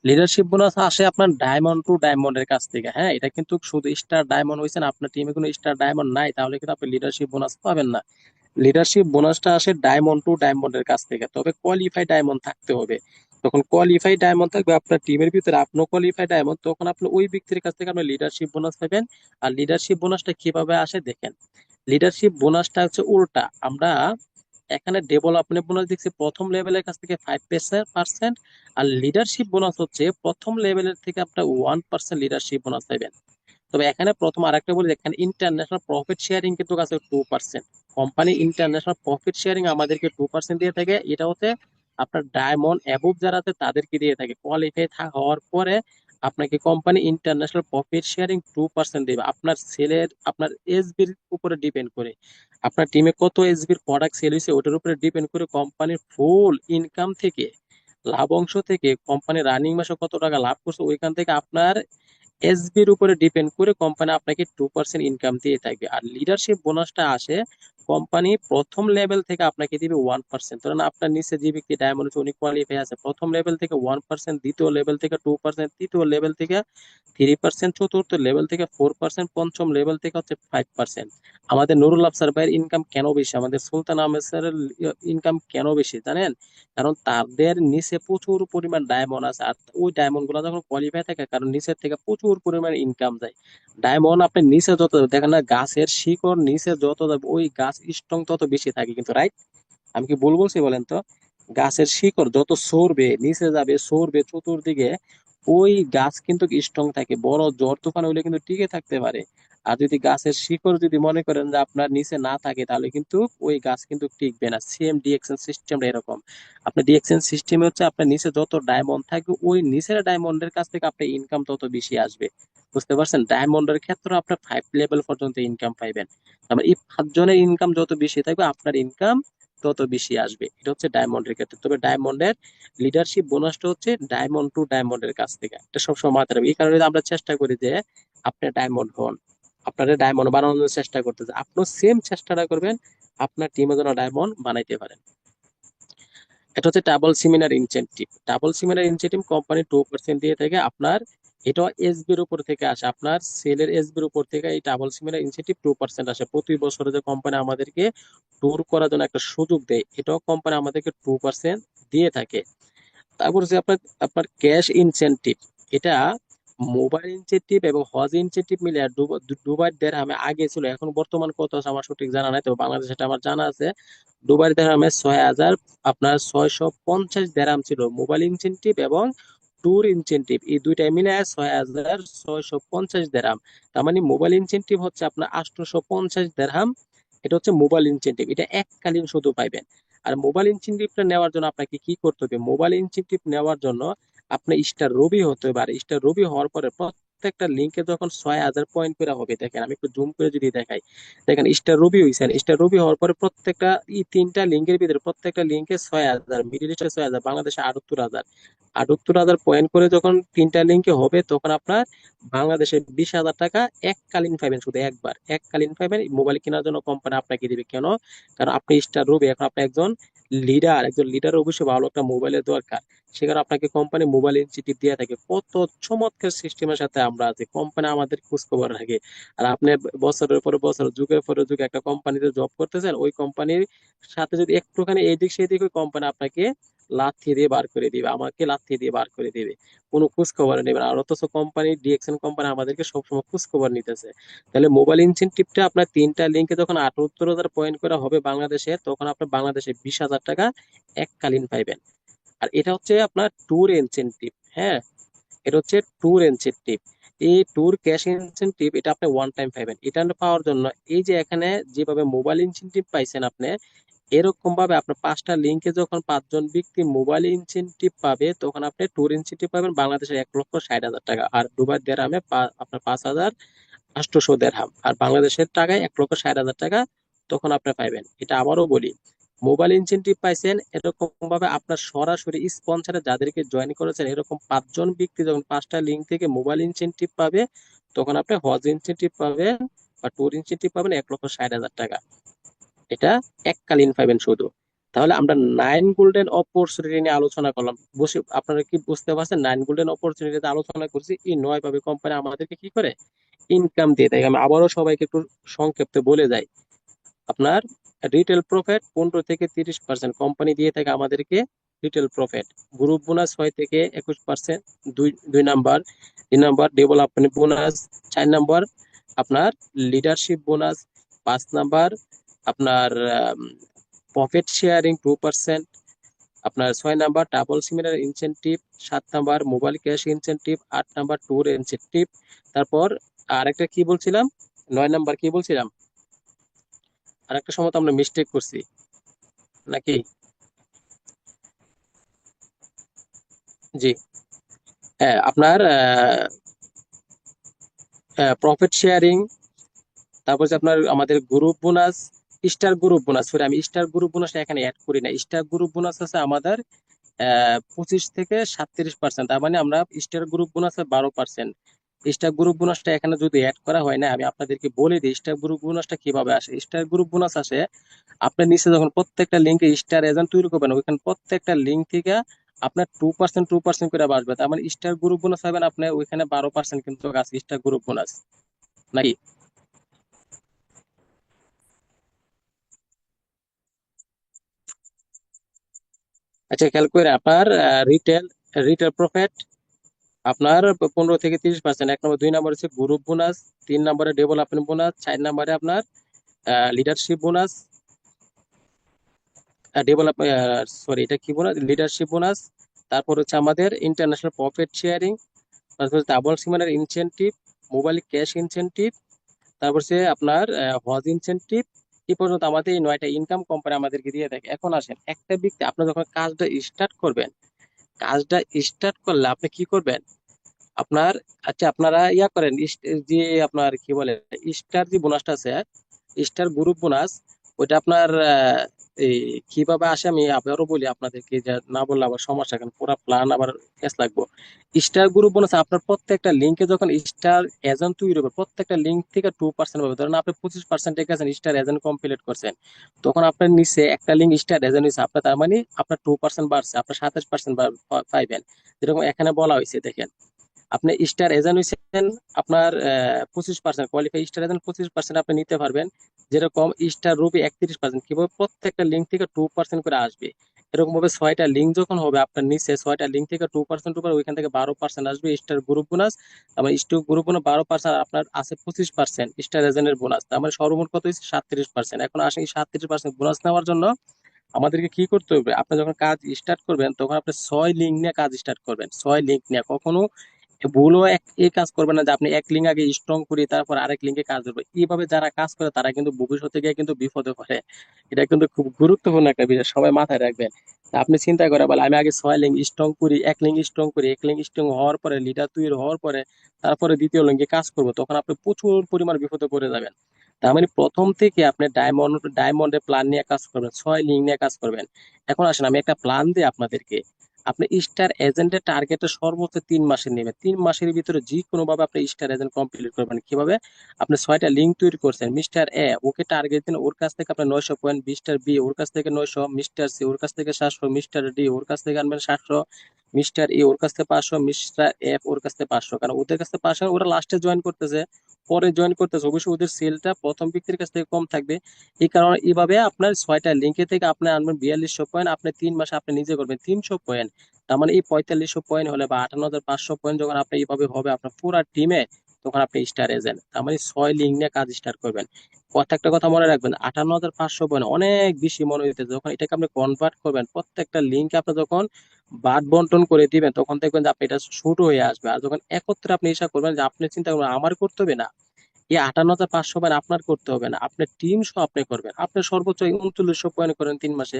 লিডারশিপ বোনাস আসে আপনার ডায়মন্ড টু ডায়মন্ডের কাছ থেকে। হ্যাঁ, এটা কিন্তু শুধু স্টার ডায়মন্ড হয়েছেন, আপনার টিমে কোনো স্টার ডায়মন্ড নাই, তাহলে কিন্তু আপনি লিডারশিপ বোনাস পাবেন না। লিডারশিপ বোনাসটা আসে ডায়মন্ড টু ডায়মন্ডের কাছ থেকে, তবে কোয়ালিফাই ডায়মন্ড থাকতে হবে। তখন কোয়ালিফাই ডায়মন্ড থাকবে আপনার টিমের ভিতরে, আপনিও কোয়ালিফাই ডায়মন্ড, তখন আপনি ওই ব্যক্তির কাছ থেকে আপনি লিডারশিপ বোনাস পাবেন। আর লিডারশিপ বোনাসটা কিভাবে আসে দেখেন, লিডারশিপ বোনাসটা হচ্ছে উল্টা। আমরা এখানে ডেভেলপমেন্ট বোনাস দিচ্ছে প্রথম লেভেলের কাছ থেকে 5%, আর লিডারশিপ বোনাস হচ্ছে প্রথম লেভেলের থেকে আপনার 1% লিডারশিপ বোনাস পাবেন। তবে এখানে প্রথম আরেকটা বলি, এখানে ইন্টারন্যাশনাল প্রফিট শেয়ারিং কিন্তু আছে 2%। কোম্পানি ইন্টারন্যাশনাল প্রফিট শেয়ারিং আমাদেরকে 2% দিয়ে থাকে। এটা হচ্ছে আপনার ডায়মন্ড অ্যাবোভ যারা আছে তাদেরকে দিয়ে থাকে। কোয়ালিফাই হওয়ার পরে আপনাকে কোম্পানি ইন্টারন্যাশনাল প্রফিট শেয়ারিং 2% দেবে। আপনার সেলের আপনার এসবির উপরে ডিপেন্ড করে, আপনার টিমে কত এসবির প্রোডাক্ট সেল হয়েছে ওটার উপরে ডিপেন্ড করে কোম্পানির ফুল ইনকাম থেকে, লাভ অংশ থেকে, কোম্পানি রানিং মাসে কত টাকা লাভ করছে ওইখান থেকে আপনার এসবির উপরে ডিপেন্ড করে কোম্পানি আপনাকে 2% ইনকাম দিয়ে থাকবে। আর লিডারশিপ বোনাসটা আসে কোম্পানি প্রথম লেভেল থেকে আপনাকে দিবে 1%। ধরেন আপনার নিচে যে ব্যক্তি ডায়মন্ড উনি কোয়ালিফাই আছে, প্রথম লেভেল থেকে 1%, দ্বিতীয় লেভেল থেকে 2%, তৃতীয় লেভেল থেকে 3%, চতুর্থ লেভেল থেকে 4%, পঞ্চম লেভেল থেকে হচ্ছে 5%। আমাদের নুরুল আফসার ভাইয়ের ইনকাম কেন বেশি, আমাদের সুলতান আহমেদ স্যারের ইনকাম কেন বেশি জানেন? কারণ তাদের নিচে প্রচুর পরিমাণ ডায়মন্ড আছে, আর ওই ডায়মন্ড গুলো যখন কোয়ালিফাই থাকে কারণ নিচের থেকে প্রচুর পরিমাণ ইনকাম যায়। ডায়মন্ড আপনি নিচে যত যাবে, দেখেন না গাছের শিকড় নিচে যত যাবে ওই গাছ স্ট্রং তত বেশি থাকে কিন্তু, রাইট? আমি কি ভুল বলছি বলেন তো? গাছের শিকড় যত সরবে নিচে যাবে সরবে চতুর্দিকে, ওই গাছ কিন্তু স্ট্রং থাকে, বড় ঝড় তুফান হইলে কিন্তু টিকে থাকতে পারে। আর যদি গাছের শিকড় যদি মনে করেন যে আপনার নিচে না থাকে তাহলে কিন্তু ওই গাছ কিন্তু টিকবে না। সেম ডিএক্সএন সিস্টেমটা এরকম। আপনার ডিএক্সএন সিস্টেমে হচ্ছে আপনার নিচে যত ডায়মন্ড থাকবে ওই নিচের ডায়মন্ডের কাছ থেকে আপনার ইনকাম তত বেশি আসবে। বুঝতে পারছেন? ডায়মন্ডের ক্ষেত্রে আপনার 5 লেভেল পর্যন্ত ইনকাম পাইবেন। তার মানে এই 5 জনের ইনকাম যত বেশি থাকবে আপনার ইনকাম তত বেশি আসবে। এটা হচ্ছে ডায়মন্ডের ক্ষেত্রে। তবে ডায়মন্ডের লিডারশিপ বোনাসটা হচ্ছে ডায়মন্ড টু ডায়মন্ডের কাছ থেকে। এটা সবসময় মাথায় রাখবেন। এই কারণে আমরা চেষ্টা করি যে আপনি ডায়মন্ড হন, আপনারা ডায়মন্ড বানানোর চেষ্টা করতেছে, আপনিও সেম চেষ্টাটা করবেন আপনার টিমে যেন ডায়মন্ড বানাইতে পারেন। এটা হচ্ছে double seminar incentive. Double seminar incentive company 2% দিয়ে থাকে আপনার। এটা এসবির উপর থেকে আসে, আপনার সেলের এসবির উপর থেকে এই ডাবল সেমিনার ইনসেনটিভ 2% আসে। প্রতি বছরে যে কোম্পানি আমাদেরকে ট্যুর করার জন্য একটা সুযোগ দেয়, এটাও কোম্পানি আমাদেরকে 2% দিয়ে থাকে। তারপর যে আপনার আপনার ক্যাশ ইনসেনটিভ, এটা মোবাইল ইনসেনটিভ এবং হজ ইনসেনটিভ মিলে আর দুবাই দিরহামে আগে ছিল, এখন বর্তমান কত আছে আমার সঠিক জানা নাই, তবে বাংলাদেশে এটা আমার জানা আছে। দুবাই দিরহামে 6,000 আপনার 650 দিরহাম ছিল মোবাইল ইনসেনটিভ এবং ট্যুর ইনসেনটিভ, এই দুইটা মিলে 6,650 দিরহাম। তার মানে মোবাইল ইনসেনটিভ হচ্ছে আপনার 850 দিরহাম। এটা হচ্ছে মোবাইল ইনসেনটিভ, এটা এককালীন শুধু পাইবেন। আর মোবাইল ইনসেনটিভটা নেওয়ার জন্য আপনাকে কি করতে হবে? মোবাইল ইনসেনটিভ নেওয়ার জন্য আপনি স্টার রবি হতে হবে। আর স্টার রবি হওয়ার পরে প্রত্যেকটা লিঙ্কে যখন 6,000 পয়েন্ট করে হবে, দেখেন আমি একটু জুম করে যদি দেখাই, দেখেন স্টার রবি হয়েছেন। স্টার রবি হওয়ার পরে প্রত্যেকটা এই তিনটা লিঙ্কের ভিতরে প্রত্যেকটা লিঙ্কে 6,000, মিডিল ইস্টে 6,000, বাংলাদেশে 78,000। 78,000 পয়েন্ট করে যখন তিনটা লিঙ্কে হবে তখন আপনার বাংলাদেশে 20,000 টাকা এককালীন পাবেন, শুধু একবার এককালীন পাবেন। মোবাইল কেনার জন্য কোম্পানি আপনাকে দিবে কেন? কারণ আপনি স্টার রবি, এখন আপনি একজন লিডার, একজন লিডার অবশ্যই ভালো একটা মোবাইলের দরকার। সেখানে আপনাকে কোম্পানি মোবাইল ইনসেনটিভ দিয়ে থাকে। কত চমৎকার সিস্টেমের সাথে আমরা আছি, কোম্পানি আমাদের খোঁজ খবর রাখে। আর আপনি বছরের পরে বছর যুগের পরে যুগ একটা কোম্পানিতে জব করতেছেন, ওই কোম্পানির সাথে যদি একটুখানি এদিক সেদিক ওই কোম্পানি আপনাকে লাথি দিয়ে বার করে দিবে, আমাকে লাথি দিয়ে বার করে দিবে, কোনো খোঁজ খবর নেবে না। আর অথচ কোম্পানি ডিএক্সএন কোম্পানি আমাদেরকে সবসময় খোঁজ খবর নিতেছে। তাহলে মোবাইল ইনসেনটিভটা আপনার তিনটা লিঙ্কে যখন 78,000 পয়েন্ট করে হবে বাংলাদেশে, তখন আপনার বাংলাদেশে 20,000 টাকা এককালীন পাইবেন। আর এটা হচ্ছে আপনার ট্যুর ইনসেনটিভ। হ্যাঁ, এটা হচ্ছে ট্যুর ইনসেনটিভ। এই ট্যুর ক্যাশ ইনসেনটিভ এটা আপনি ওয়ান টাইম পাইবেন। এটা পাওয়ার জন্য এই যে এখানে যেভাবে মোবাইল ইনসেনটিভ পাইছেন আপনি, এরকম ভাবে আপনার 5টা লিঙ্কে যখন 5 জন ব্যক্তি মোবাইল ইনসেনটিভ পাবে তখন আপনি ট্যুর ইনসেনটিভ পাবেন বাংলাদেশের 1,60,000 টাকা। আর দুবাই দিরহামে আপনার 5,800 দিরহাম। আর বাংলাদেশের টাকায় 1,60,000 টাকা তখন আপনি পাইবেন। এটা আবারও বলি, মোবাইল ইনসেনটিভ পাইছেন এরকম ভাবে আপনার সরাসরি স্পন্সরে যাদেরকে জয়েন করেছেন, এরকম 5 জন ব্যক্তি যখন 5টা লিঙ্ক থেকে মোবাইল ইনসেনটিভ পাবে তখন আপনি হজ ইনসেনটিভ পাবেন বা ট্যুর ইনসেনটিভ পাবেন 1,60,000 টাকা। এটা এককালীন পাবেন শুধু। তাহলে আমরা 9 গোল্ডেন অপরচুনিটি নিয়ে আলোচনা করলাম। বসে আপনারা কি বুঝতে পারছেন? 9 গোল্ডেন অপরচুনিটিতে আলোচনা করছি এই 9 ভাবে কোম্পানি আমাদেরকে কি করে ইনকাম দিয়ে দেয়। আমি আবারও সবাইকে একটু সংক্ষেপে বলে যাই। আপনার রিটেল প্রফিট 15 থেকে 30% কোম্পানি দিয়ে থাকে আমাদেরকে রিটেল প্রফিট। গ্রুপ বোনাস 6 থেকে 21%, দুই দুই number. 3 number development bonus. 4 number আপনার লিডারশিপ বোনাস। 5 নাম্বার আপনার প্রফিট শেয়ারিং 2%, আপনার 6 number double similar incentive, 7 number mobile cash incentive, 8 number tour incentive. তারপর আরেকটা কি বলছিলাম, 9 নাম্বার কি বলছিলাম, আরেকটা সময় তো আমরা মিস্টেক করছি নাকি? জি, হ্যাঁ, আপনার প্রফিট শেয়ারিং, তারপর হচ্ছে আপনার আমাদের group bonus, star group bonus. Sorry, আমি স্টার গ্রুপ বোনাসটা এখানে অ্যাড করি না। স্টার গ্রুপ বোনাস আছে আমাদের 25 থেকে 37%, তার মানে আমরা star group bonus 12%। Star group বোনাসটা এখানে যদি অ্যাড করা হয় না, আমি আপনাদেরকে বলে দিই স্টার গ্রুপ বোনাসটা কিভাবে আসে। স্টার গ্রুপ বোনাস আসে, আপনার নিচে যখন প্রত্যেকটা লিঙ্কে স্টার এজেন্ট তৈরি করবেন, ওইখানে প্রত্যেকটা লিঙ্ক থেকে আপনার 2% করে আসবে। তার মানে স্টার গ্রুপ বোনাস পাবেন আপনার ওইখানে 12% কিন্তু আছে স্টার গ্রুপ বোনাস, নাকি? আচ্ছা, খেয়াল করে আপনার রিটেল রিটেল প্রফিট আপনার 15 থেকে 30%। 1 নম্বর, 2 নম্বর হচ্ছে গ্রুপ বোনাস, 3 নম্বরে ডেভেলপমেন্ট বোনাস, 4 নম্বরে আপনার লিডারশিপ বোনাস, ডেভেলপ সরি এটা কি বোনাস, লিডারশিপ বোনাস। তারপর হচ্ছে আমাদের ইন্টারন্যাশনাল প্রফিট শেয়ারিং, তারপর double similar incentive, mobile cash incentive, তারপর হচ্ছে আপনার হজ ইনসেনটিভ। এই পর্যন্ত আমাদের এই 9টা ইনকাম কোম্পানি আমাদেরকে দিয়ে থাকে। এখন আসেন, একটা ব্যক্তি আপনার যখন কাজটা স্টার্ট করবেন, কাজটা স্টার্ট করলে আপনি কি করবেন, আপনার, আচ্ছা আপনারা ইয়া করেন যে আপনার কি বলে স্টার যে বোনাসটা আছে, স্টার গ্রুপ বোনাস, ওইটা আপনার এই কিভাবে আসে আমি আবারও বলি আপনাদেরকে, যে না বললে আবার সমস্যা, কারণ পুরো প্ল্যান আবার ক্যাশ লাগবে। স্টার গ্রুপ বোনাস আপনার প্রত্যেকটা লিঙ্কে যখন স্টার এজেন্ট তৈরি হবে, প্রত্যেকটা লিঙ্ক থেকে 2% পাবে। ধরেন আপনি 25% গেছেন, স্টার এজেন্ট কমপ্লিট করছেন, তখন আপনার নিচে একটা লিঙ্ক স্টার এজেন্ট হয়েছে আপনার, তার মানে আপনার 2% বাড়ছে, আপনার 27% পাইবেন। যেরকম এখানে বলা হয়েছে দেখেন, আপনি স্টার এজেন্ট হয়েছেন, আপনার 25% কোয়ালিফাই স্টার এজেন্ট 25% আপনি নিতে পারবেন। যেরকম স্টার রুবি 31%, কিভাবে প্রত্যেকটা লিঙ্ক থেকে 2% করে আসবে। এরকম ভাবে 6টা লিঙ্ক যখন হবে আপনার নিচে, 6টা লিঙ্ক থেকে 2% উপর, ওইখান থেকে 12% আসবে স্টার গ্রুপ বোনাস। আমার স্টার গ্রুপ বোনাস 12%, আপনার আছে 25% স্টার এজেন্টের বোনাস, তার মানে সর্বমোট কত হচ্ছে 37%। এখন আসেন এই 37% বোনাস নেওয়ার জন্য আমাদেরকে কি করতে হবে, আপনি যখন কাজ স্টার্ট করবেন তখন আপনি 6 লিঙ্ক নিয়ে কাজ স্টার্ট করবেন। 6 লিঙ্ক নিয়ে কখনো ভুলও এই কাজ করবে না যে আপনি এক লিঙ্ক আগে স্ট্রং করি তারপর আরেক লিঙ্কে কাজ করবে। এইভাবে যারা কাজ করে তারা কিন্তু ভবিষ্যতে গিয়ে কিন্তু বিপদে পড়ে। এটা কিন্তু খুব গুরুত্বপূর্ণ একটা বিষয়, সবাই মাথায় রাখবেন। তা আপনি চিন্তা করে বলে আমি আগে 6 লিঙ্ক স্ট্রং করি, এক লিঙ্ক স্ট্রং করি, এক লিঙ্ক স্ট্রং হওয়ার পরে লিডার তৈরি হওয়ার পরে তারপরে দ্বিতীয় লিঙ্কে কাজ করবো, তখন আপনি প্রচুর পরিমাণ বিপদে পড়ে যাবেন। তার মানে প্রথম থেকে আপনি ডায়মন্ডের প্ল্যান নিয়ে কাজ করবেন, 6 লিঙ্ক নিয়ে কাজ করবেন। এখন আসেন আমি একটা প্ল্যান দিই আপনাদেরকে। আপনি স্টার এজেন্টের টার্গেটে সর্বোচ্চ 3 মাসের নেবেন, 3 মাসের ভিতরে যে কোনো ভাবে আপনি স্টার এজেন্ট কমপ্লিট করবেন। কিভাবে, আপনি 6টা লিঙ্ক তৈরি করছেন, মিস্টার এ ওকে টার্গেট দিন, ওর কাছ থেকে আপনি 900 পয়েন্ট, মিস্টার বি ওর কাছ থেকে 900, মিস্টার সি ওর কাছ থেকে 700, মিস্টার ডি ওর কাছ থেকে আনবেন 700, মিস্টার ই ওর কাছ থেকে 500, মিস্টার এফ ওর কাছ থেকে 500। কারণ ওদের কাছ থেকে 500 ওরা লাস্টে জয়েন করতেছে, পরে জয়েন করতেছে, অবশ্যই ওদের সেলটা প্রথম ব্যক্তির কাছ থেকে কম থাকবে। এই কারণে এইভাবে আপনার 6টা লিঙ্কে থেকে আপনি আনবেন 4200 পয়েন্ট, আপনি 3 মাসে আপনি নিজে করবেন 300 পয়েন্ট। তার মানে এই 4500 পয়েন্ট হলে বা 58,500 পয়েন্ট যখন আপনি এইভাবে হবে আপনার পুরো টিমে, তখন আপনি স্টার এজেন্ট। তার মানে 6 লিঙ্ক নিয়ে কাজ স্টার্ট করবেন। একটা কথা মনে রাখবেন, 58,500 পয়েন্ট অনেক বেশি মনে হইতেছে, যখন এটাকে আপনি কনভার্ট করবেন, প্রত্যেকটা লিঙ্কে আপনি যখন বাদ বন্টন করে দিবেন, তখন দেখবেন যে আপনি এটা শুরু হয়ে আসবে। আর যখন একত্রে আপনি হিসাব করবেন, যে আপনি চিন্তা করবেন আমার করতে হবে না, এই 58,500 পয়েন্ট আপনার করতে হবে না, আপনার টিম সহ আপনি করবেন। আপনি সর্বোচ্চ 3900 পয়েন্ট করেন 3 মাসে,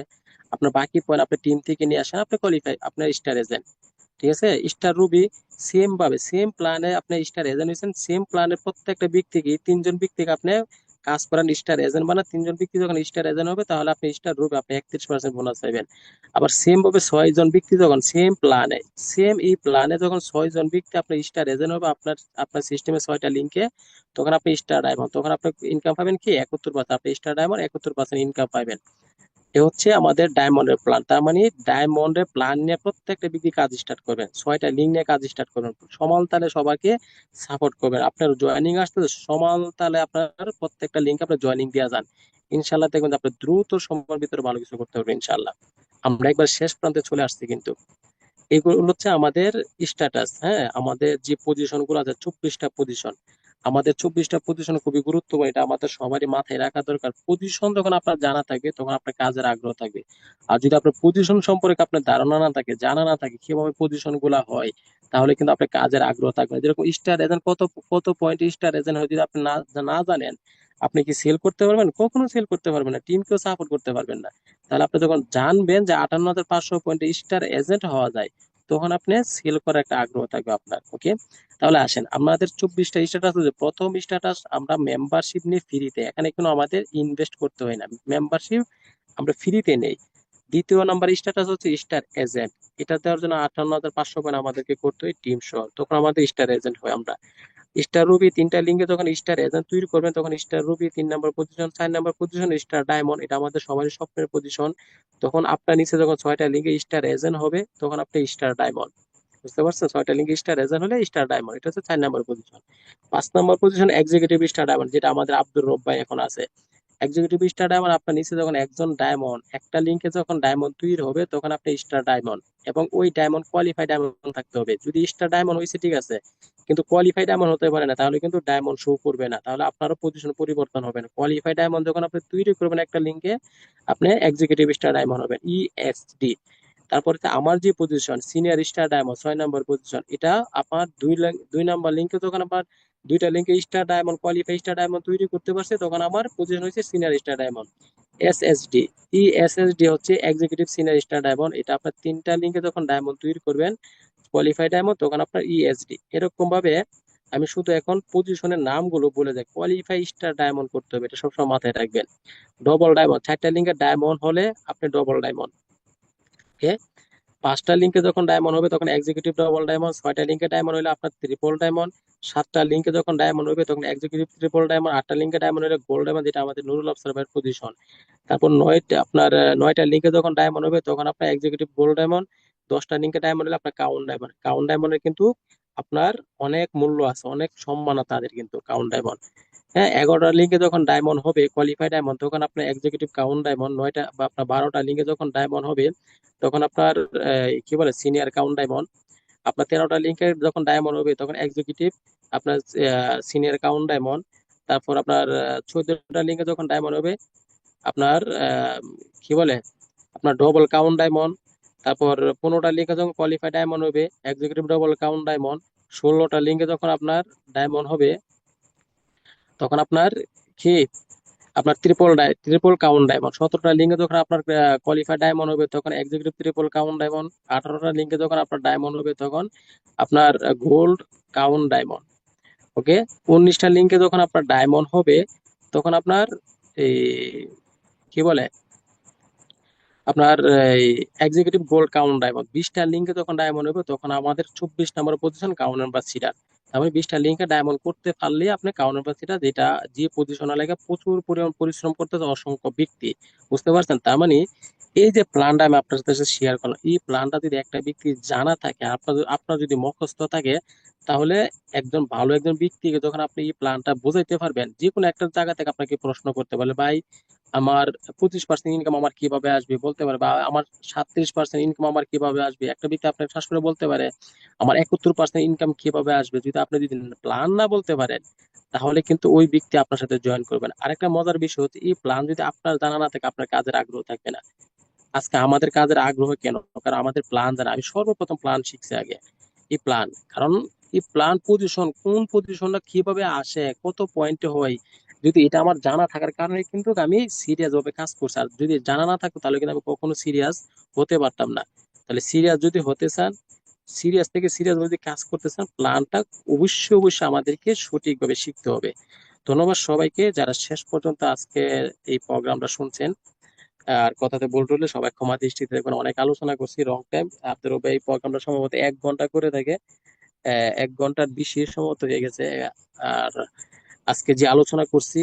আপনার বাকি পয়েন্ট আপনি টিম থেকে নিয়ে আসেন, আপনি কোয়ালিফাই, আপনার স্টার এজেন্ট। ঠিক আছে? স্টার রুবি সেম ভাবে সেম প্ল্যানে আপনি স্টার এজেন্ট হয়েছেন, সেম প্ল্যানের প্রত্যেকটা ব্যক্তিকে 3জন ব্যক্তিকে আপনি কাজ করান স্টার এজেন্ট বানান। 3জন ব্যক্তি যখন স্টার এজেন্ট হবে, তাহলে আপনি স্টার রুবি আপনি 31% বোনাস পাইবেন। আবার সেম ভাবে 6জন ব্যক্তি যখন সেম প্ল্যানে, সেম এই প্ল্যানে যখন 6জন ব্যক্তি আপনার স্টার এজেন্ট হবে আপনার আপনার সিস্টেমে 6টা লিঙ্কে, তখন আপনি স্টার ডায়মন্ড, তখন আপনি ইনকাম পাবেন কি 71%। আপনি স্টার ডায়মন্ড 71% ইনকাম পাবেন। এ হচ্ছে আমাদের ডায়মন্ডের প্ল্যান। তার মানে ডায়মন্ডের প্ল্যান নিয়ে প্রত্যেকটা ব্যক্তি কাজ স্টার্ট করবেন, 6টা লিঙ্ক নিয়ে কাজ স্টার্ট করবেন, সমান তালে সবাইকে সাপোর্ট করবেন। আপনার জয়েনিং আসতে সমান তালে আপনার প্রত্যেকটা লিঙ্ক আপনার জয়েনিং দেওয়া যান। ইনশাল্লাহ দেখবেন যে আপনি দ্রুত সময়ের ভিতরে ভালো কিছু করতে পারবেন ইনশাল্লাহ। আমরা একবার শেষ প্রান্তে চলে আসছি কিন্তু। এগুলো হচ্ছে আমাদের স্ট্যাটাস, হ্যাঁ, আমাদের যে পজিশন গুলো আছে 24টা পজিশন। আমাদের 24টা পজিশন খুবই গুরুত্বপূর্ণ, এটা আমাদের সবারই মাথায় রাখা দরকার। পজিশন যখন আপনার জানা থাকবে তখন আপনার কাজের আগ্রহ থাকবে। আর যদি আপনার পজিশন সম্পর্কে আপনার ধারণা না থাকে, জানা না থাকে কিভাবে পজিশন গুলা হয়, তাহলে কিন্তু আপনার কাজের আগ্রহ থাকবে না। যেরকম স্টার এজেন্ট, কত কত পয়েন্ট স্টার এজেন্ট হয়, যদি আপনি না না জানেন, আপনি কি সেল করতে পারবেন? কখনো সেল করতে পারবেন না, টিমকেও সাপোর্ট করতে পারবেন না। তাহলে আপনি যখন জানবেন যে 58,500 পয়েন্টে স্টার এজেন্ট হওয়া যায়, তখন আপনি সেল করার একটা আগ্রহ থাকবে আপনার। ওকে, তাহলে আসেন, আমাদের 24টা স্ট্যাটাস আছে। প্রথম স্ট্যাটাস আমরা মেম্বারশিপ নিয়ে ফ্রিতে, এখানে কোনো আমাদের ইনভেস্ট করতে হয় না, মেম্বারশিপ আমরা ফ্রিতে নেই। দ্বিতীয় নাম্বার স্ট্যাটাস হচ্ছে স্টার এজেন্ট। এটা দেওয়ার জন্য 58,500 পয়েন্ট আমাদেরকে করতে হয় টিম সহ, তখন আমাদের স্টার এজেন্ট হয় আমরা। স্টার রুবি 3টা লিঙ্কে যখন স্টার এজেন্ট তৈরি করবেন, তখন স্টার রুবি 3 নম্বর পজিশন, 4 নম্বর পজিশন স্টার ডায়মন্ড, এটা আমাদের সবারই স্বপ্নের পজিশন। তখন আপনার নিচে যখন 6টা লিঙ্কে স্টার এজেন্ট হবে, তখন আপনি স্টার ডায়মন্ড। বুঝতে পারছেন? 6টা লিঙ্কে স্টার এজেন্ট হলে স্টার ডায়মন্ড, এটা হচ্ছে 4 নম্বর পজিশন। 5 নম্বর পজিশন এক্সিকিউটিভ স্টার ডায়মন্ড, যেটা আমাদের আব্দুর রব ভাই এখন আছে। এক্সিকিউটিভ স্টার ডায়মন্ড, আপনার নিচে যখন একজন ডায়মন্ড, একটা লিঙ্কে যখন ডায়মন্ড তৈরি হবে, তখন আপনি স্টার ডায়মন্ড, এবং ওই ডায়মন্ড কোয়ালিফাইড ডায়মন্ড থাকতে হবে। যদি স্টার ডায়মন্ড হয়েছে ঠিক আছে, কিন্তু কোয়ালিফাইড ডায়মন্ড হতে পারে না, তাহলে কিন্তু ডায়মন্ড শো করবে না, তাহলে আপনারও পজিশন পরিবর্তন হবে না। কোয়ালিফাইড ডায়মন্ড যখন আপনি তৈরি করবেন একটা লিঙ্কে, আপনি এক্সিকিউটিভ স্টার ডায়মন্ড হবেন, ইএসডি। তারপরে আমার যে পজিশন সিনিয়র স্টার ডায়মন্ড, 6 নম্বর পজিশন, এটা আপনার 2 নম্বর লিঙ্কে যখন আপনার 2টা লিঙ্কে star diamond qualify star diamond তৈরি করতে পারছে, তখন আমার পজিশন হচ্ছে সিনিয়র স্টার ডায়মন্ড, এসএসডি। ইএসএসডি হচ্ছে এক্সিকিউটিভ সিনিয়র স্টার ডায়মন্ড, এটা আপনার 3টা লিঙ্কে যখন ডায়মন্ড তৈরি করবেন, কোয়ালিফাই ডায়মন্ড, তখন আপনার ইএসডি। এরকম ভাবে আমি শুধু এখন পজিশনের নামগুলো বলে যাই। কোয়ালিফাই স্টার ডায়মন্ড করতে হবে, এটা সবসময় মাথায় রাখবেন। ডবল ডায়মন্ড, 4টা লিঙ্কে ডায়মন্ড হলে আপনি ডবল ডায়মন্ড। ওকে, 5টা লিঙ্কে যখন ডায়মন্ড হবে, তখন এক্সিকিউটিভ ডবল ডায়মন্ড। 6টা লিঙ্কে ডায়মন্ড হলে আপনার ট্রিপল ডায়মন্ড। 7টা লিঙ্কে যখন ডায়মন্ড হবে, তখন এক্সিকিউটিভ ট্রিপল ডায়মন্ড। 8টা লিঙ্কে ডায়মন্ড হলে গোল্ড ডায়মন্ড, যেটা আমাদের নুরুল অবসার্ভার পজিশন। তারপর 9টা লিঙ্কে যখন ডায়মন্ড হবে, তখন আপনার এক্সিকিউটিভ গোল্ড ডায়মন্ড। 10টা লিঙ্কে ডায়মন্ড হলে আপনার কাউন্ট ডায়মন্ড। কাউন্ট ডায়মন্ডের কিন্তু আপনার অনেক মূল্য আছে, অনেক সম্মান আছে তাদের কিন্তু কাউন্ট ডায়মন্ড। হ্যাঁ, 11টা লিঙ্কে যখন ডায়মন্ড হবে কোয়ালিফাই ডায়মন্ড, তখন আপনার এক্সিকিউটিভ কাউন্ট ডায়মন্ড। 9টা বা আপনার 12টা লিঙ্কে যখন ডায়মন্ড হবে, তখন আপনার কি বলে সিনিয়র কাউন্ট ডায়মন্ড। আপনার 13টা লিঙ্কের যখন ডায়মন্ড হবে, তখন এক্সিকিউটিভ আপনার সিনিয়র কাউন্ট ডায়মন্ড। তারপর আপনার 14টা লিঙ্কে যখন ডায়মন্ড হবে, আপনার কি বলে আপনার ডবল কাউন্ট ডায়মন্ড। তারপর 15টা লিঙ্কে যখন কোয়ালিফাই ডায়মন্ড হবে, এক্সিকিউটিভ ডবল কাউন্ট ডায়মন্ড। 16টা লিঙ্কে যখন আপনার ডায়মন্ড হবে, তখন আপনার কি আপনার ট্রিপল কাউন্ট ডায়মন্ড। 17টা লিঙ্কে যখন আপনার কোয়ালিফাই ডায়মন্ড হবে, তখন এক্সিকিউটিভ ট্রিপল কাউন্ট ডায়মন্ড। 18টা লিঙ্কে যখন আপনার ডায়মন্ড হবে, তখন আপনার গোল্ড কাউন্ট ডায়মন্ড। ওকে, 19টা লিঙ্কে যখন আপনার ডায়মন্ড হবে, তখন আপনার এই কি বলে আপনার এই এক্সিকিউটিভ গোল্ড কাউন্ট ডায়মন্ড। 20টা লিঙ্কে যখন ডায়মন্ড হবে, তখন আমাদের 24 নম্বর পজিশন কাউন্ট নাম্বার সিটার। তারপরে 20টা লিঙ্কে ডায়মন্ড করতে পারলে আপনি কাউন্ট নাম্বার সিটার, যেটা যে পজিশনে লাগে প্রচুর পরিমাণ পরিশ্রম করতেছে অসংখ্য ব্যক্তি। বুঝতে পারছেন? তার মানে এই যে প্ল্যানটা আমি আপনার সাথে শেয়ার করলাম, এই প্ল্যানটা যদি একটা ব্যক্তি জানা থাকে, আপনার আপনার যদি মুখস্থ থাকে, তাহলে একজন ব্যক্তিকে যখন আপনি এই প্ল্যানটা বোঝাইতে পারবেন, যে কোনো একটা জায়গা থেকে আপনাকে প্রশ্ন করতে পারলে, ভাই আমার 25% ইনকাম আমার কিভাবে আসবে বলতে পারে, বা আমার 37% ইনকাম আমার কিভাবে আসবে, একটা ব্যক্তি আপনাকে শ্বাস করে বলতে পারে আমার 71% ইনকাম কিভাবে আসবে। যদি প্ল্যান না বলতে পারেন, তাহলে কিন্তু ওই ব্যক্তি আপনার সাথে জয়েন করবেন। আরেকটা মজার বিষয় হচ্ছে, এই প্ল্যান যদি আপনার জানা না থাকে, আপনার কাজের আগ্রহ থাকবে না। আজকে আমাদের কাজের আগ্রহ কেন? কারণ আমাদের প্ল্যান জানা। আমি সর্বপ্রথম প্ল্যান শিখছি আগে, এই প্ল্যান। কারণ এই প্ল্যান পজিশন, কোন পজিশনটা কিভাবে আসে, কত পয়েন্টে হয়, যদি এটা আমার জানা থাকার কারণে কিন্তু আমি সিরিয়াস ভাবে কাজ করছি। আর যদি জানা না থাকতো, তাহলে কিন্তু আমি কখনো সিরিয়াস হতে পারতাম না। তাহলে সিরিয়াস যদি হতে চান, সিরিয়াস থেকে সিরিয়াস যদি কাজ করতে চান, প্ল্যানটা অবশ্যই অবশ্যই আমাদেরকে সঠিকভাবে শিখতে হবে। ধন্যবাদ সবাইকে যারা শেষ পর্যন্ত আজকে এই প্রোগ্রামটা শুনছেন। আর কথাতে ভুল টুলে সবাই ক্ষমা দৃষ্টিতে দেখবেন। অনেক আলোচনা করছি, রং টাইম। আপনার এই প্রোগ্রামটা সম্ভবত 1 ঘন্টা করে থাকে, 1 ঘন্টার বেশি সম্ভবত হয়ে গেছে। আর আজকে যে আলোচনা করছি,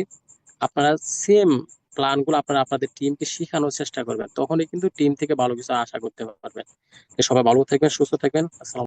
আপনারা সেম প্ল্যান গুলো আপনারা আপনাদের টিমকে শেখানোর চেষ্টা করবেন, তখনই কিন্তু টিম থেকে ভালো কিছু আশা করতে পারবেন। সবাই ভালো থাকবেন, সুস্থ থাকবেন। আসসালাম।